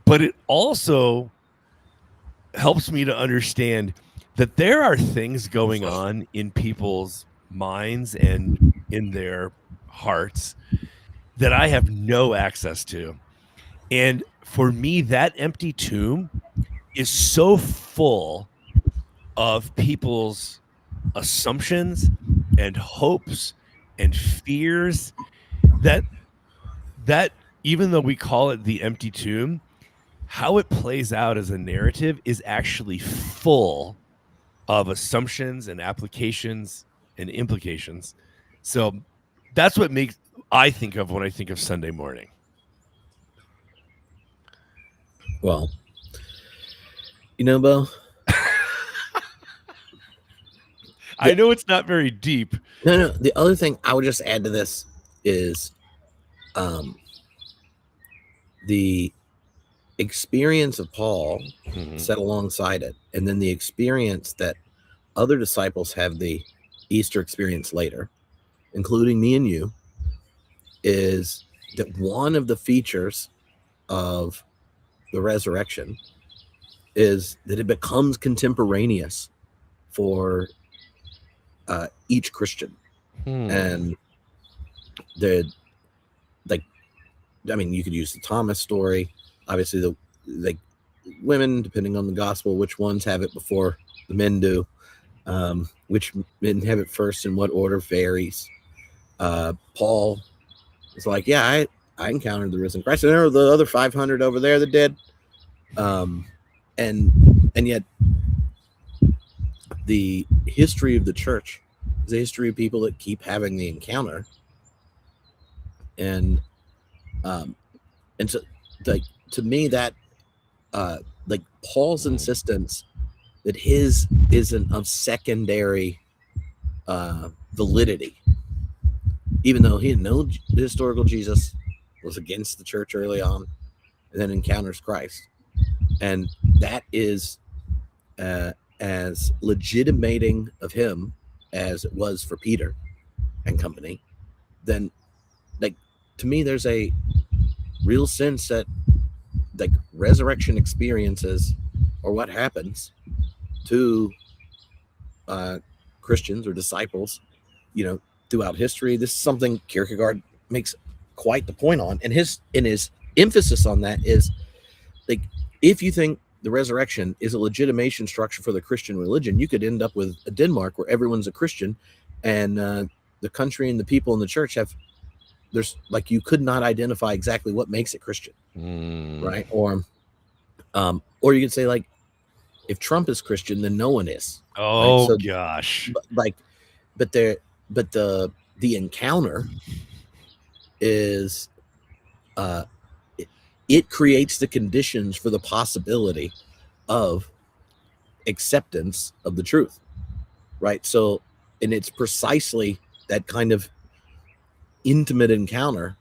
but it also helps me to understand that there are things going on in people's minds and in their hearts that I have no access to. And for me, that empty tomb is so full of people's assumptions and hopes and fears that even though we call it the empty tomb, how it plays out as a narrative is actually full of assumptions and applications and implications. So that's what I think of when I think of Sunday morning. Well, Bo, I know it's not very deep. No. The other thing I would just add to this is the experience of Paul set alongside it, and then the experience that other disciples have, the Easter experience later, including me and you, is that one of the features of the resurrection is that it becomes contemporaneous for each Christian. And you could use the Thomas story. Obviously, women, depending on the gospel, which ones have it before the men do, which men have it first, and what order varies. Paul is like, yeah, I encountered the risen Christ, and there are the other 500 over there that did. And yet the history of the church is a history of people that keep having the encounter, and so, like, to me, that like Paul's insistence that his isn't of secondary validity, even though he didn't know the historical Jesus, was against the church early on, and then encounters Christ, and that is as legitimating of him as it was for Peter and company. Then, like, to me, there's a real sense that, like, resurrection experiences, or what happens to Christians or disciples, throughout history. This is something Kierkegaard makes quite the point on, and his emphasis on that is, like, if you think the resurrection is a legitimation structure for the Christian religion, you could end up with a Denmark where everyone's a Christian, and the country and the people in the church there's you could not identify exactly what makes it Christian, right? Or you could say, like, if Trump is Christian, then no one is. Oh, right? So, gosh. But the encounter is it creates the conditions for the possibility of acceptance of the truth, right? So, and it's precisely that kind of intimate encounter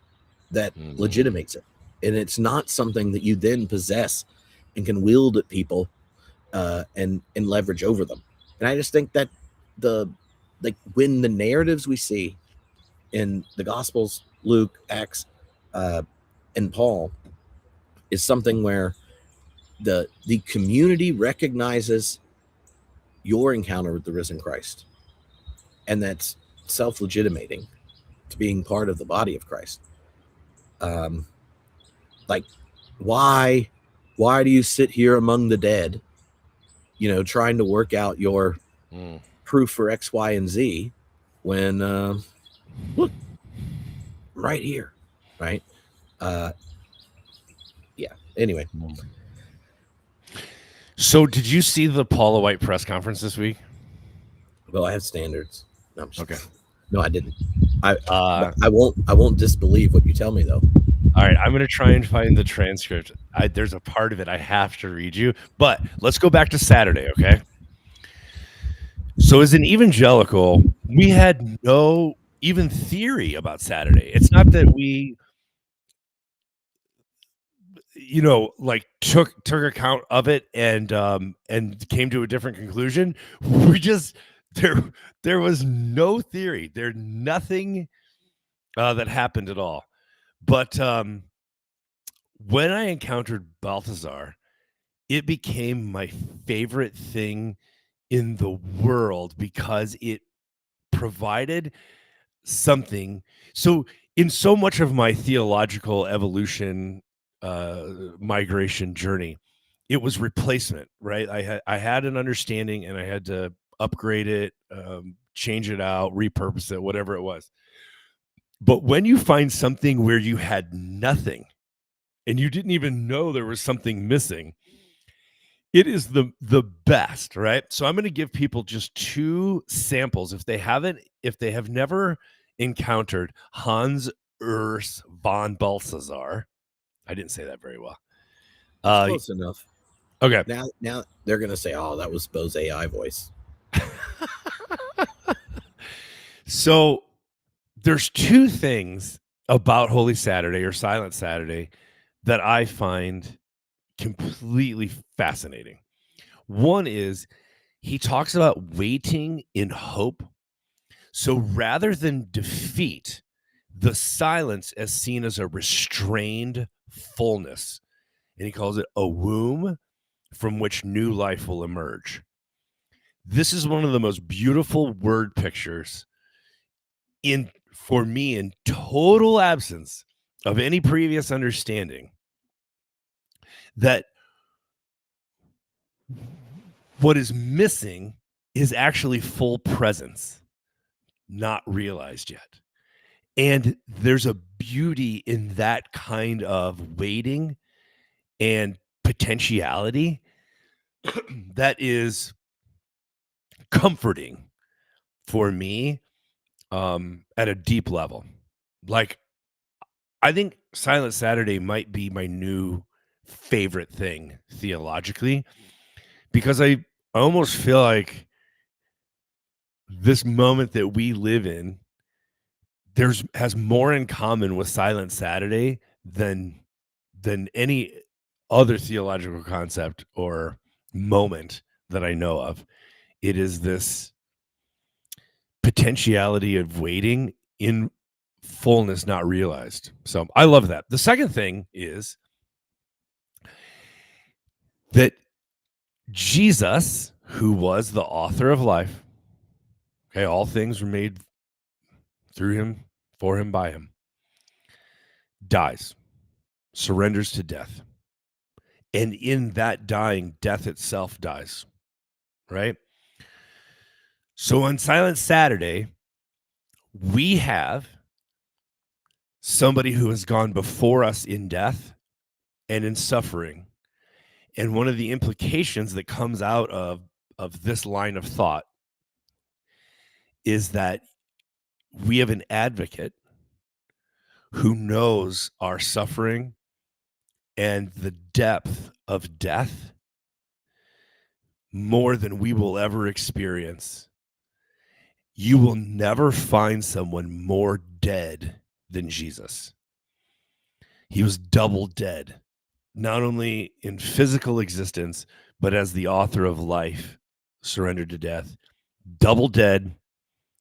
that legitimates it, and it's not something that you then possess and can wield at people and leverage over them. And I just think that when the narratives we see in the Gospels, Luke, Acts, and Paul, is something where the community recognizes your encounter with the risen Christ, and that's self-legitimating to being part of the body of Christ. Like, why do you sit here among the dead, trying to work out your proof for X, Y, and Z, when look, right here, right? Yeah. Anyway. So, did you see the Paula White press conference this week? Well, I have standards. No, okay. No, I didn't. I won't disbelieve what you tell me, though. All right, I'm going to try and find the transcript. There's a part of it I have to read you, but let's go back to Saturday, okay? So, as an evangelical, we had no even theory about Saturday. It's not that we, took account of it and came to a different conclusion. We just there was no theory. There's nothing that happened at all. But when I encountered Balthazar, it became my favorite thing in the world because it provided something. So in so much of my theological evolution migration journey, it was replacement, right? I had an understanding and I had to upgrade it, change it out, repurpose it, whatever it was. But when you find something where you had nothing and you didn't even know there was something missing, it is the best, right? So I'm going to give people just two samples if they have never encountered Hans Urs von Balthasar. I didn't say that very well. Close enough. Okay. Now they're going to say, "Oh, that was Bo's AI voice." So there's two things about Holy Saturday or Silent Saturday that I find completely fascinating. One is he talks about waiting in hope. So rather than defeat, the silence is seen as a restrained fullness. And he calls it a womb from which new life will emerge. This is one of the most beautiful word pictures for me, in total absence of any previous understanding, that What is missing is actually full presence, not realized yet. And there's a beauty in that kind of waiting and potentiality that is comforting for me at a deep level. Like, I think Silent Saturday might be my new favorite thing theologically, because I almost feel like this moment that we live in has more in common with Silent Saturday than any other theological concept or moment that I know of. It is this potentiality of waiting in fullness not realized. So I love that. The second thing is that Jesus, who was the author of life, okay, all things were made through him, for him, by him, dies, surrenders to death. And in that dying, death itself dies, right? So on Silent Saturday, we have somebody who has gone before us in death and in suffering. And one of the implications that comes out of this line of thought is that we have an advocate who knows our suffering and the depth of death more than we will ever experience. You will never find someone more dead than Jesus. He was double dead, not only in physical existence, but as the author of life, surrendered to death. Double dead.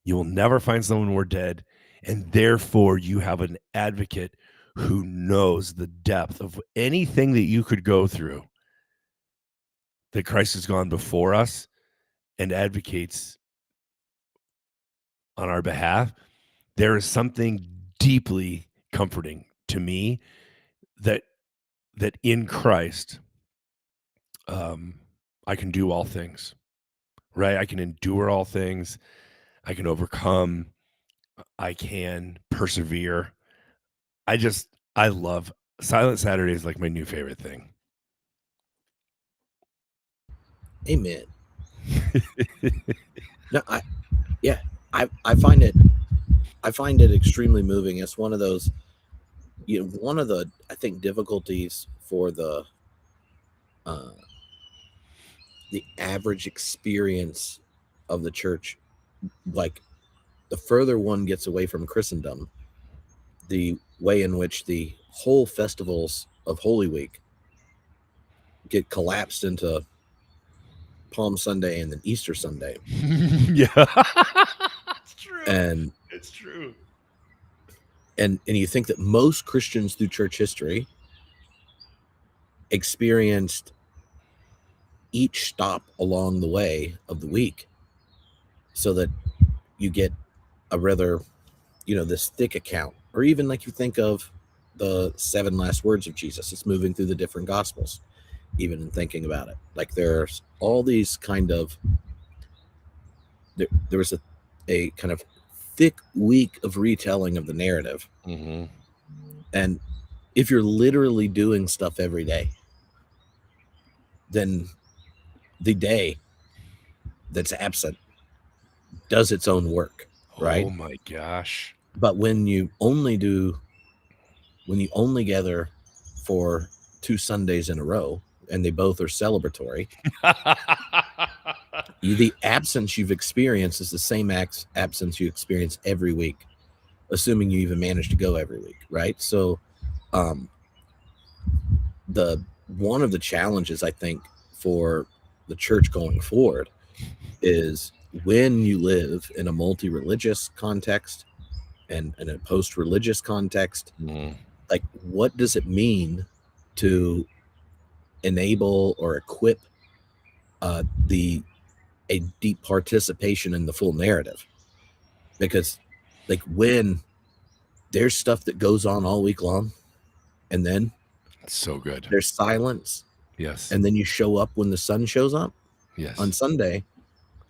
You will never find someone more dead. And therefore, you have an advocate who knows the depth of anything that you could go through, that Christ has gone before us and advocates on our behalf. There is something deeply comforting to me that in Christ, I can do all things, right? I can endure all things. I can overcome. I can persevere. I love Silent Saturday is like my new favorite thing. Amen. No, I find it extremely moving. It's one of those, one of the, I think, difficulties for the average experience of the church. Like, the further one gets away from Christendom, the way in which the whole festivals of Holy Week get collapsed into Palm Sunday and then Easter Sunday. Yeah. It's true. And it's true. And you think that most Christians through church history experienced each stop along the way of the week, so that you get a rather, this thick account. Or even like you think of the 7 last words of Jesus, it's moving through the different gospels, even in thinking about it. Like, there's all these kind of, there was a kind of thick week of retelling of the narrative. Mm-hmm. And if you're literally doing stuff every day, then the day that's absent does its own work, right? Oh my gosh. But when you only gather for 2 Sundays in a row, and they both are celebratory, the absence you've experienced is the same absence you experience every week, assuming you even manage to go every week, right? So one of the challenges, I think, for the church going forward is, when you live in a multi-religious context and in a post-religious context, like, what does it mean to enable or equip a deep participation in the full narrative? Because, like, when there's stuff that goes on all week long, and then so good, there's silence, Yes. And then you show up when the sun shows up Yes. on Sunday.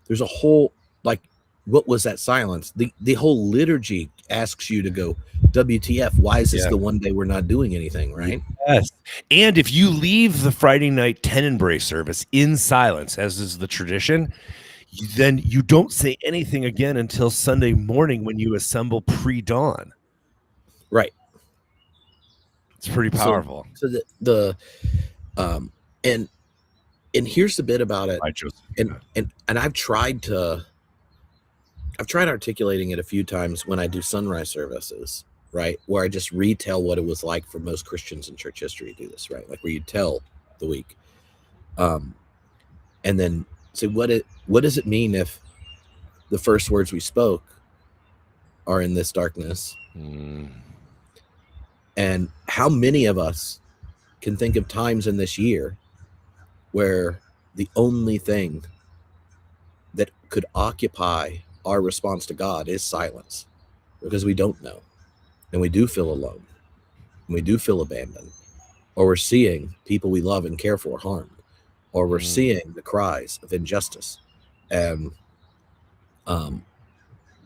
There's a whole, like, what was that silence? The whole liturgy asks you to go, WTF, why is this the one day we're not doing anything, right? Yes. And if you leave the Friday night Tenenbury service in silence, as is the tradition, then you don't say anything again until Sunday morning when you assemble pre-dawn. Right. It's pretty powerful. So and here's the bit about it. And I've tried articulating it a few times when I do sunrise services, right? Where I just retell what it was like for most Christians in church history to do this, right? Like where you tell the week. And then say, what does it mean if the first words we spoke are in this darkness? And how many of us can think of times in this year where the only thing that could occupy our response to God is silence, because we don't know, and we do feel alone, and we do feel abandoned, or we're seeing people we love and care for harmed, or we're seeing the cries of injustice. And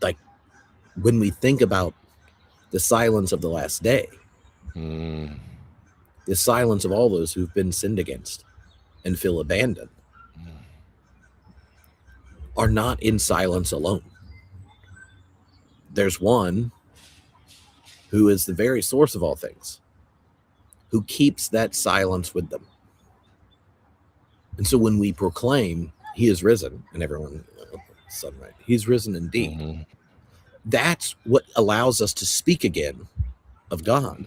like when we think about the silence of the last day, the silence of all those who've been sinned against and feel abandoned, are not in silence alone. There's one who is the very source of all things, who keeps that silence with them. And so when we proclaim he is risen, and everyone, sunlight, he's risen indeed, that's what allows us to speak again of God.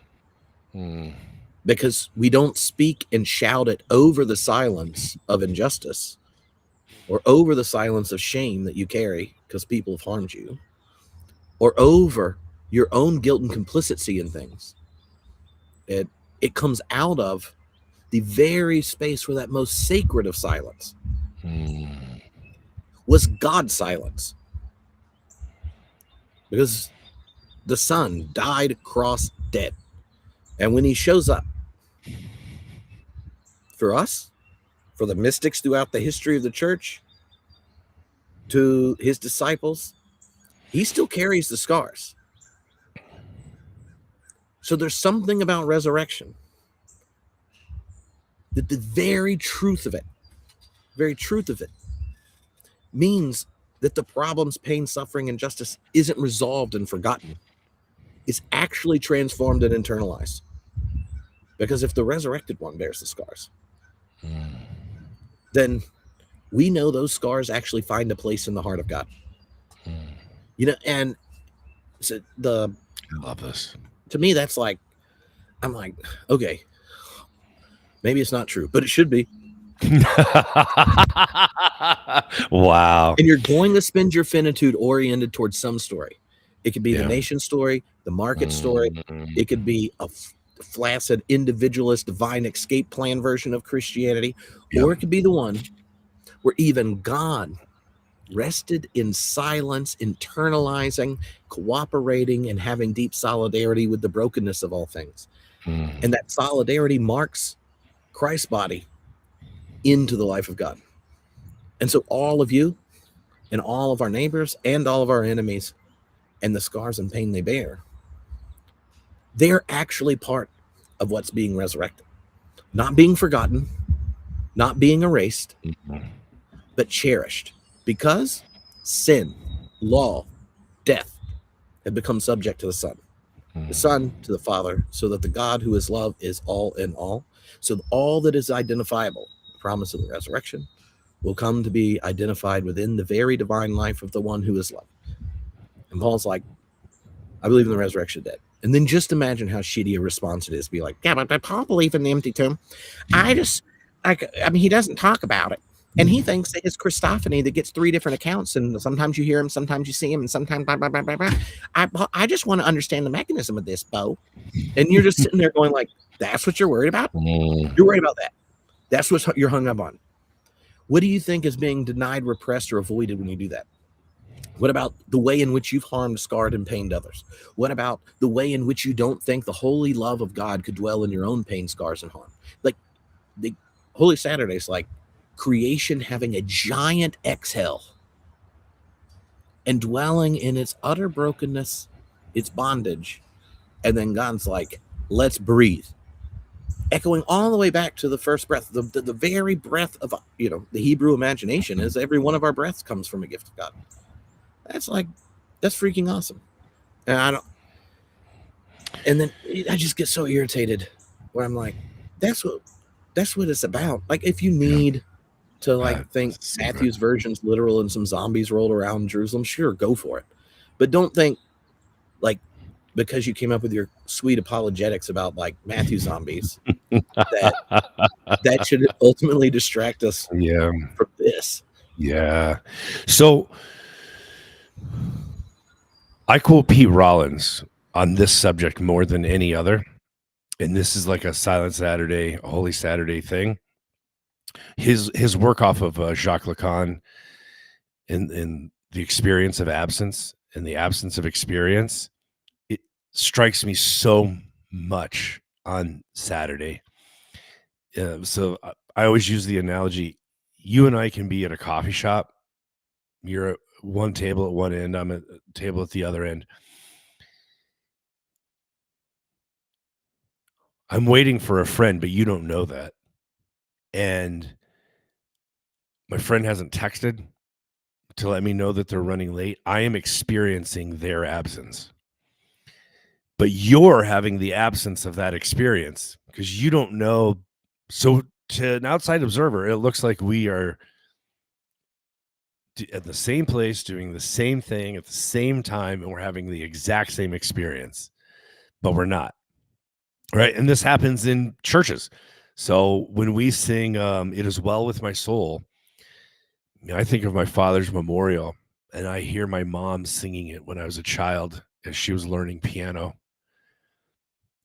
Because we don't speak and shout it over the silence of injustice or over the silence of shame that you carry because people have harmed you, or over your own guilt and complicity in things. It comes out of the very space where that most sacred of silence was God's silence. Because the Son died, cross, dead. And when he shows up for us, for the mystics throughout the history of the church, to his disciples, he still carries the scars. So there's something about resurrection that the very truth of it means that the problems, pain, suffering, and injustice isn't resolved and forgotten. It's actually transformed and internalized. Because if the resurrected one bears the scars, then we know those scars actually find a place in the heart of God. You know, and so I love this. To me, that's like, I'm like, okay, maybe it's not true, but it should be. Wow. And you're going to spend your finitude oriented towards some story. It could be the nation story, the market story. It could be a flaccid, individualist, divine escape plan version of Christianity, or it could be the one where even God rested in silence, internalizing, cooperating, and having deep solidarity with the brokenness of all things. And that solidarity marks Christ's body into the life of God. And so all of you and all of our neighbors and all of our enemies and the scars and pain they bear, they're actually part of what's being resurrected. Not being forgotten, not being erased, but cherished. Because sin, law, death have become subject to the Son. The Son to the Father, so that the God who is love is all in all. So all that is identifiable, the promise of the resurrection, will come to be identified within the very divine life of the one who is love. And Paul's like, I believe in the resurrection of the dead. And then just imagine how shitty a response it is. Be like, yeah, but Paul believe in the empty tomb. I mean, he doesn't talk about it. And he thinks that it's Christophany that gets three different accounts. And sometimes you hear him, sometimes you see him, and sometimes blah, blah, blah, blah, blah. I just want to understand the mechanism of this, Bo. And you're just sitting there going like, that's what you're worried about? You're worried about that. That's what you're hung up on. What do you think is being denied, repressed, or avoided when you do that? What about the way in which you've harmed, scarred, and pained others? What about the way in which you don't think the holy love of God could dwell in your own pain, scars, and harm? Like, Holy Saturday is like creation having a giant exhale and dwelling in its utter brokenness, its bondage. And then God's like, let's breathe. Echoing all the way back to the first breath, the very breath of, the Hebrew imagination is every one of our breaths comes from a gift of God. That's freaking awesome. And then I just get so irritated where I'm like, that's what it's about. Like, if you need to think Matthew's version's literal and some zombies rolled around in Jerusalem, sure, go for it. But don't think because you came up with your sweet apologetics about Matthew zombies that should ultimately distract us from this. Yeah. So I quote Pete Rollins on this subject more than any other. And this is like a Silent Saturday, a Holy Saturday thing. His work off of Jacques Lacan in the experience of absence and the absence of experience, it strikes me so much on Saturday. So I always use the analogy, you and I can be at a coffee shop. You're at one table at one end, I'm at a table at the other end. I'm waiting for a friend, but you don't know that. And my friend hasn't texted to let me know that they're running late. I am experiencing their absence. But you're having the absence of that experience because you don't know. So to an outside observer, it looks like we are at the same place doing the same thing at the same time, and we're having the exact same experience, but we're not. Right. And this happens in churches. So when we sing It Is Well With My Soul, I think of my father's memorial, and I hear my mom singing it when I was a child as she was learning piano.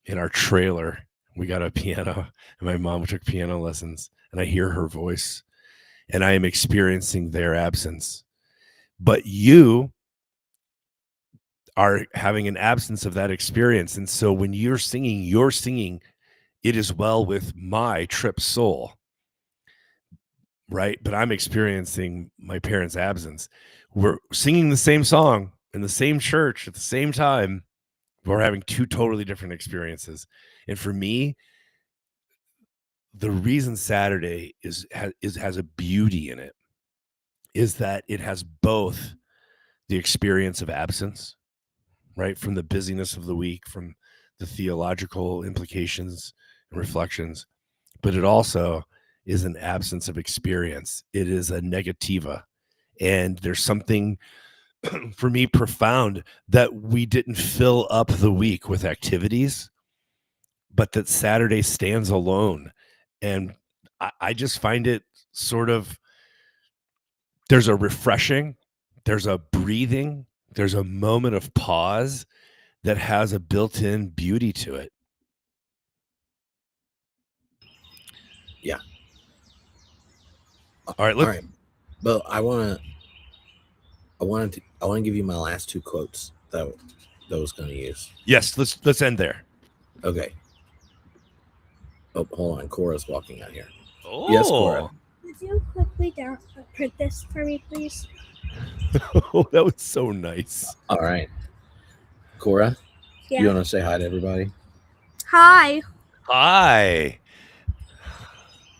In our trailer, we got a piano, and my mom took piano lessons, and I hear her voice, and I am experiencing their absence. But you are having an absence of that experience. And so when you're singing, It Is Well With My Tripp soul. Right. But I'm experiencing my parents' absence. We're singing the same song in the same church at the same time. We're having two totally different experiences. And for me, the reason Saturday has a beauty in it is that it has both the experience of absence, right, from the busyness of the week, from the theological implications and reflections, but it also is an absence of experience. It is a negativa. And there's something for me profound that we didn't fill up the week with activities, but that Saturday stands alone. And I just find it sort of, there's a refreshing, there's a breathing, there's a moment of pause that has a built-in beauty to it. Yeah. All right. But I want to give you my last two quotes that I was going to use. Yes, let's end there. Okay. Oh, hold on. Cora's walking out here. Oh. Yes, Cora. Would you quickly print this for me, please? Oh, that was so nice. All right. Cora, Yeah. you want to say hi to everybody? Hi. Hi.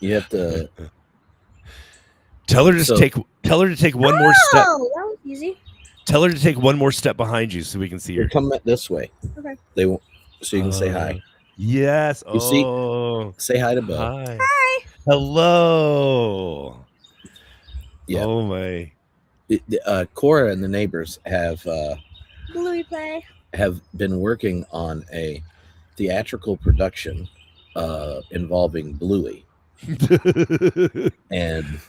You have to tell her to take one more step. Oh, that was easy. Tell her to take one more step behind you so we can see her. Come this way. Okay. So you can say hi. Yes. You see? Say hi to Bo. Hi. Hello. Yeah. Oh my. Cora and the neighbors have Bluey play. Have been working on a theatrical production involving Bluey. And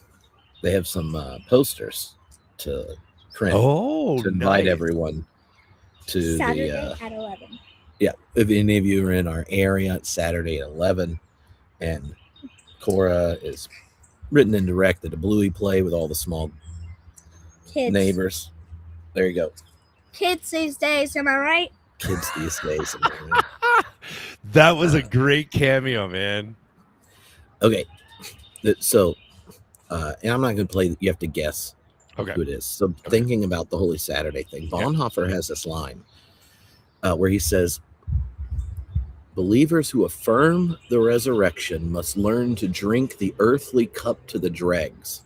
they have some posters to print to invite everyone to Saturday at 11. Yeah, if any of you are in our area, it's Saturday at 11, and Cora is written and directed a Bluey play with all the small Kids. Neighbors. There you go. Kids these days, am I right? Kids these days. That was a great cameo, man. Okay. So, and I'm not going to play. You have to guess Okay. who it is. So, thinking about the Holy Saturday thing, Bonhoeffer has this line where he says, "Believers who affirm the resurrection must learn to drink the earthly cup to the dregs,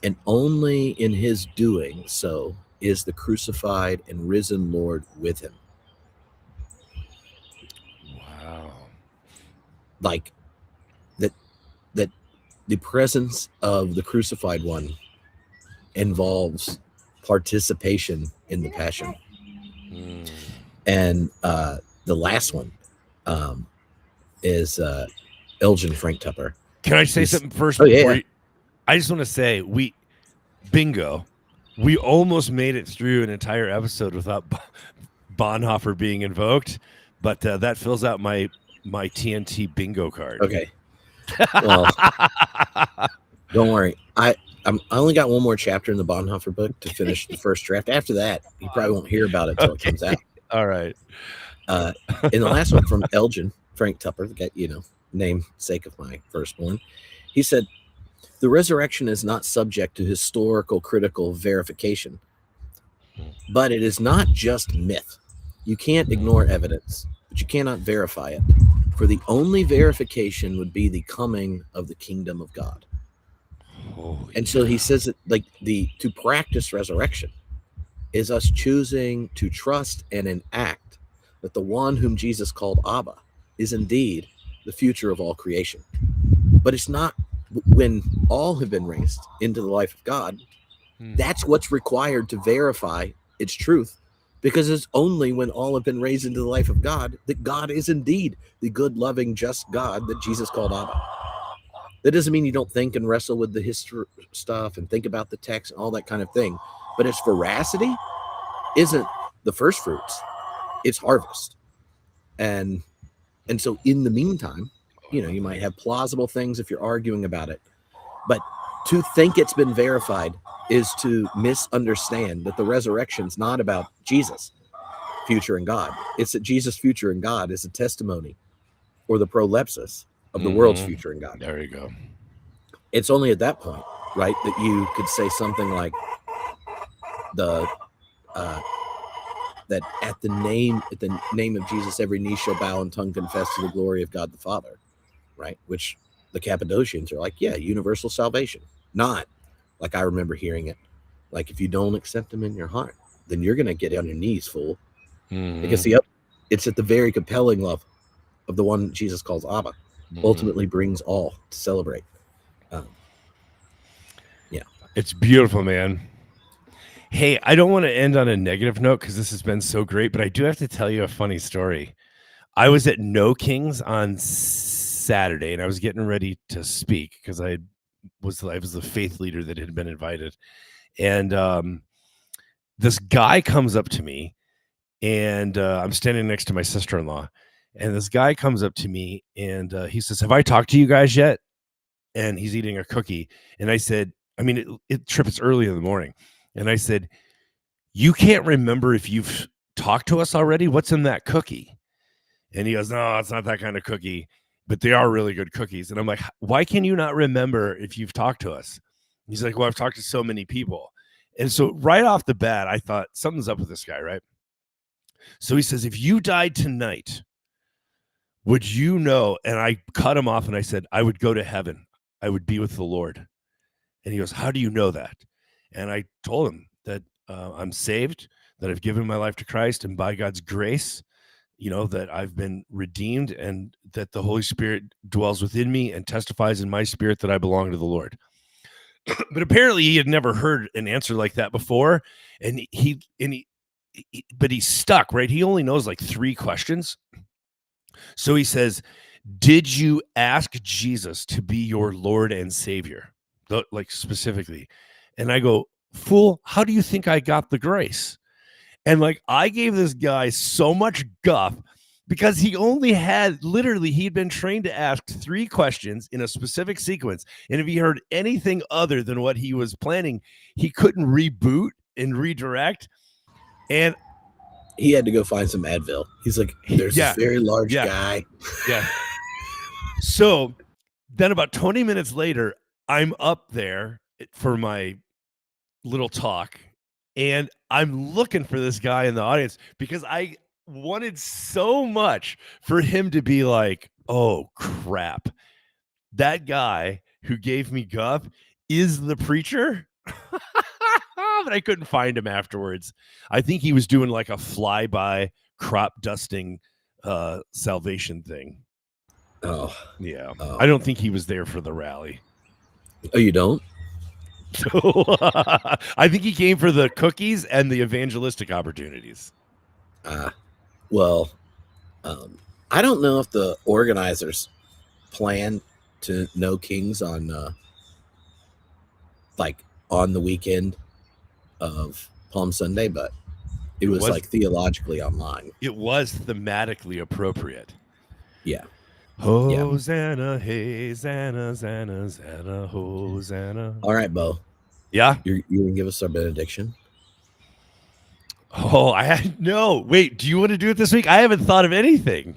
and only in his doing so is the crucified and risen Lord with him." Wow. Like that the presence of the crucified one involves participation in the passion. And the last one is Elgin Frank Tupper. Can I say something first? Oh, yeah. I just want to say, bingo. We almost made it through an entire episode without Bonhoeffer being invoked, but that fills out my TNT bingo card. Okay. Well, don't worry. I only got one more chapter in the Bonhoeffer book to finish the first draft. After that, you probably won't hear about it until it comes out. All right. In the last one from Elgin Frank Tupper, the namesake of my firstborn, he said, "The resurrection is not subject to historical critical verification, but it is not just myth. You can't ignore evidence, but you cannot verify it. For the only verification would be the coming of the kingdom of God." And so he says that to practice resurrection is us choosing to trust and enact that the one whom Jesus called Abba is indeed the future of all creation. But it's not when all have been raised into the life of God. That's what's required to verify its truth, because it's only when all have been raised into the life of God that God is indeed the good, loving, just God that Jesus called Abba. That doesn't mean you don't think and wrestle with the history stuff and think about the text and all that kind of thing. But its veracity isn't the first fruits, it's harvest. And so in the meantime, you might have plausible things if you're arguing about it. But to think it's been verified is to misunderstand that the resurrection's not about Jesus' future in God. It's that Jesus' future in God is a testimony or the prolepsis of the world's future in God. There you go. It's only at that point, right, that you could say something like that at the name of Jesus, every knee shall bow and tongue confess to the glory of God the Father, right? Which the Cappadocians are like, yeah, universal salvation. Not like I remember hearing it, like if you don't accept him in your heart, then you're going to get on your knees, fool. Because it's at the very compelling love of the one Jesus calls Abba, ultimately brings all to celebrate. Yeah. It's beautiful, man. Hey, I don't want to end on a negative note because this has been so great, but I do have to tell you a funny story. I was at No Kings on Saturday, and I was getting ready to speak because I was the faith leader that had been invited. And this guy comes up to me, and I'm standing next to my sister-in-law. And this guy comes up to me, and he says, "Have I talked to you guys yet?" And he's eating a cookie. And I said, Tripp, it's early in the morning. And I said, "You can't remember if you've talked to us already? What's in that cookie?" And he goes, "No, it's not that kind of cookie, but they are really good cookies." And I'm like, "Why can you not remember if you've talked to us?" He's like, "Well, I've talked to so many people." And so right off the bat, I thought something's up with this guy, right? So he says, "If you died tonight, would you know?" And I cut him off and I said, "I would go to heaven. I would be with the Lord." And he goes, "How do you know that?" And I told him that I'm saved, that I've given my life to Christ, and by God's grace, that I've been redeemed, and that the Holy Spirit dwells within me and testifies in my spirit that I belong to the Lord. But apparently he had never heard an answer like that before. And but he's stuck, right? He only knows like 3 questions. So he says, "Did you ask Jesus to be your Lord and Savior?" Like specifically. And I go, "Fool, how do you think I got the grace?" And like, I gave this guy so much guff because he only had he'd been trained to ask 3 questions in a specific sequence. And if he heard anything other than what he was planning, he couldn't reboot and redirect. And he had to go find some Advil. He's like, "There's this very large guy." Yeah. So then about 20 minutes later, I'm up there for my little talk, and I'm looking for this guy in the audience because I wanted so much for him to be like, oh crap, that guy who gave me guff is the preacher. But I couldn't find him afterwards. I think he was doing like a flyby crop dusting salvation thing. Oh, yeah. Oh. I don't think he was there for the rally. Oh, you don't? So I think he came for the cookies and the evangelistic opportunities. Well, I don't know if the organizers plan to know Kings on like on the weekend of Palm Sunday, but it was like theologically online. It was thematically appropriate. Yeah. Hosanna, hey, Zanna, Zanna, Zanna, Hosanna. All right, Bo. Yeah? You can give us our benediction? Oh, no. Wait, do you want to do it this week? I haven't thought of anything.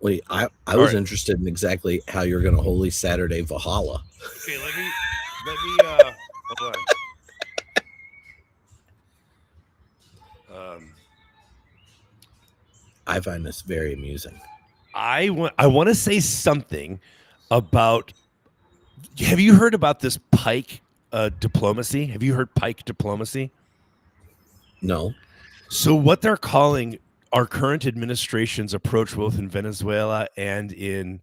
Wait, I was interested in exactly how you're going to Holy Saturday Valhalla. Okay, let me hold on. I find this very amusing. I want to say something about. Have you heard about this Pike diplomacy? Have you heard Pike diplomacy? No. So what they're calling our current administration's approach, both in Venezuela and in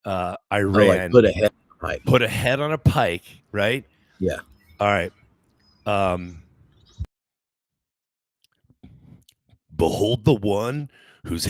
Iran, put a head on a pike. Put a head on a pike, right? Yeah. All right. Behold the one whose head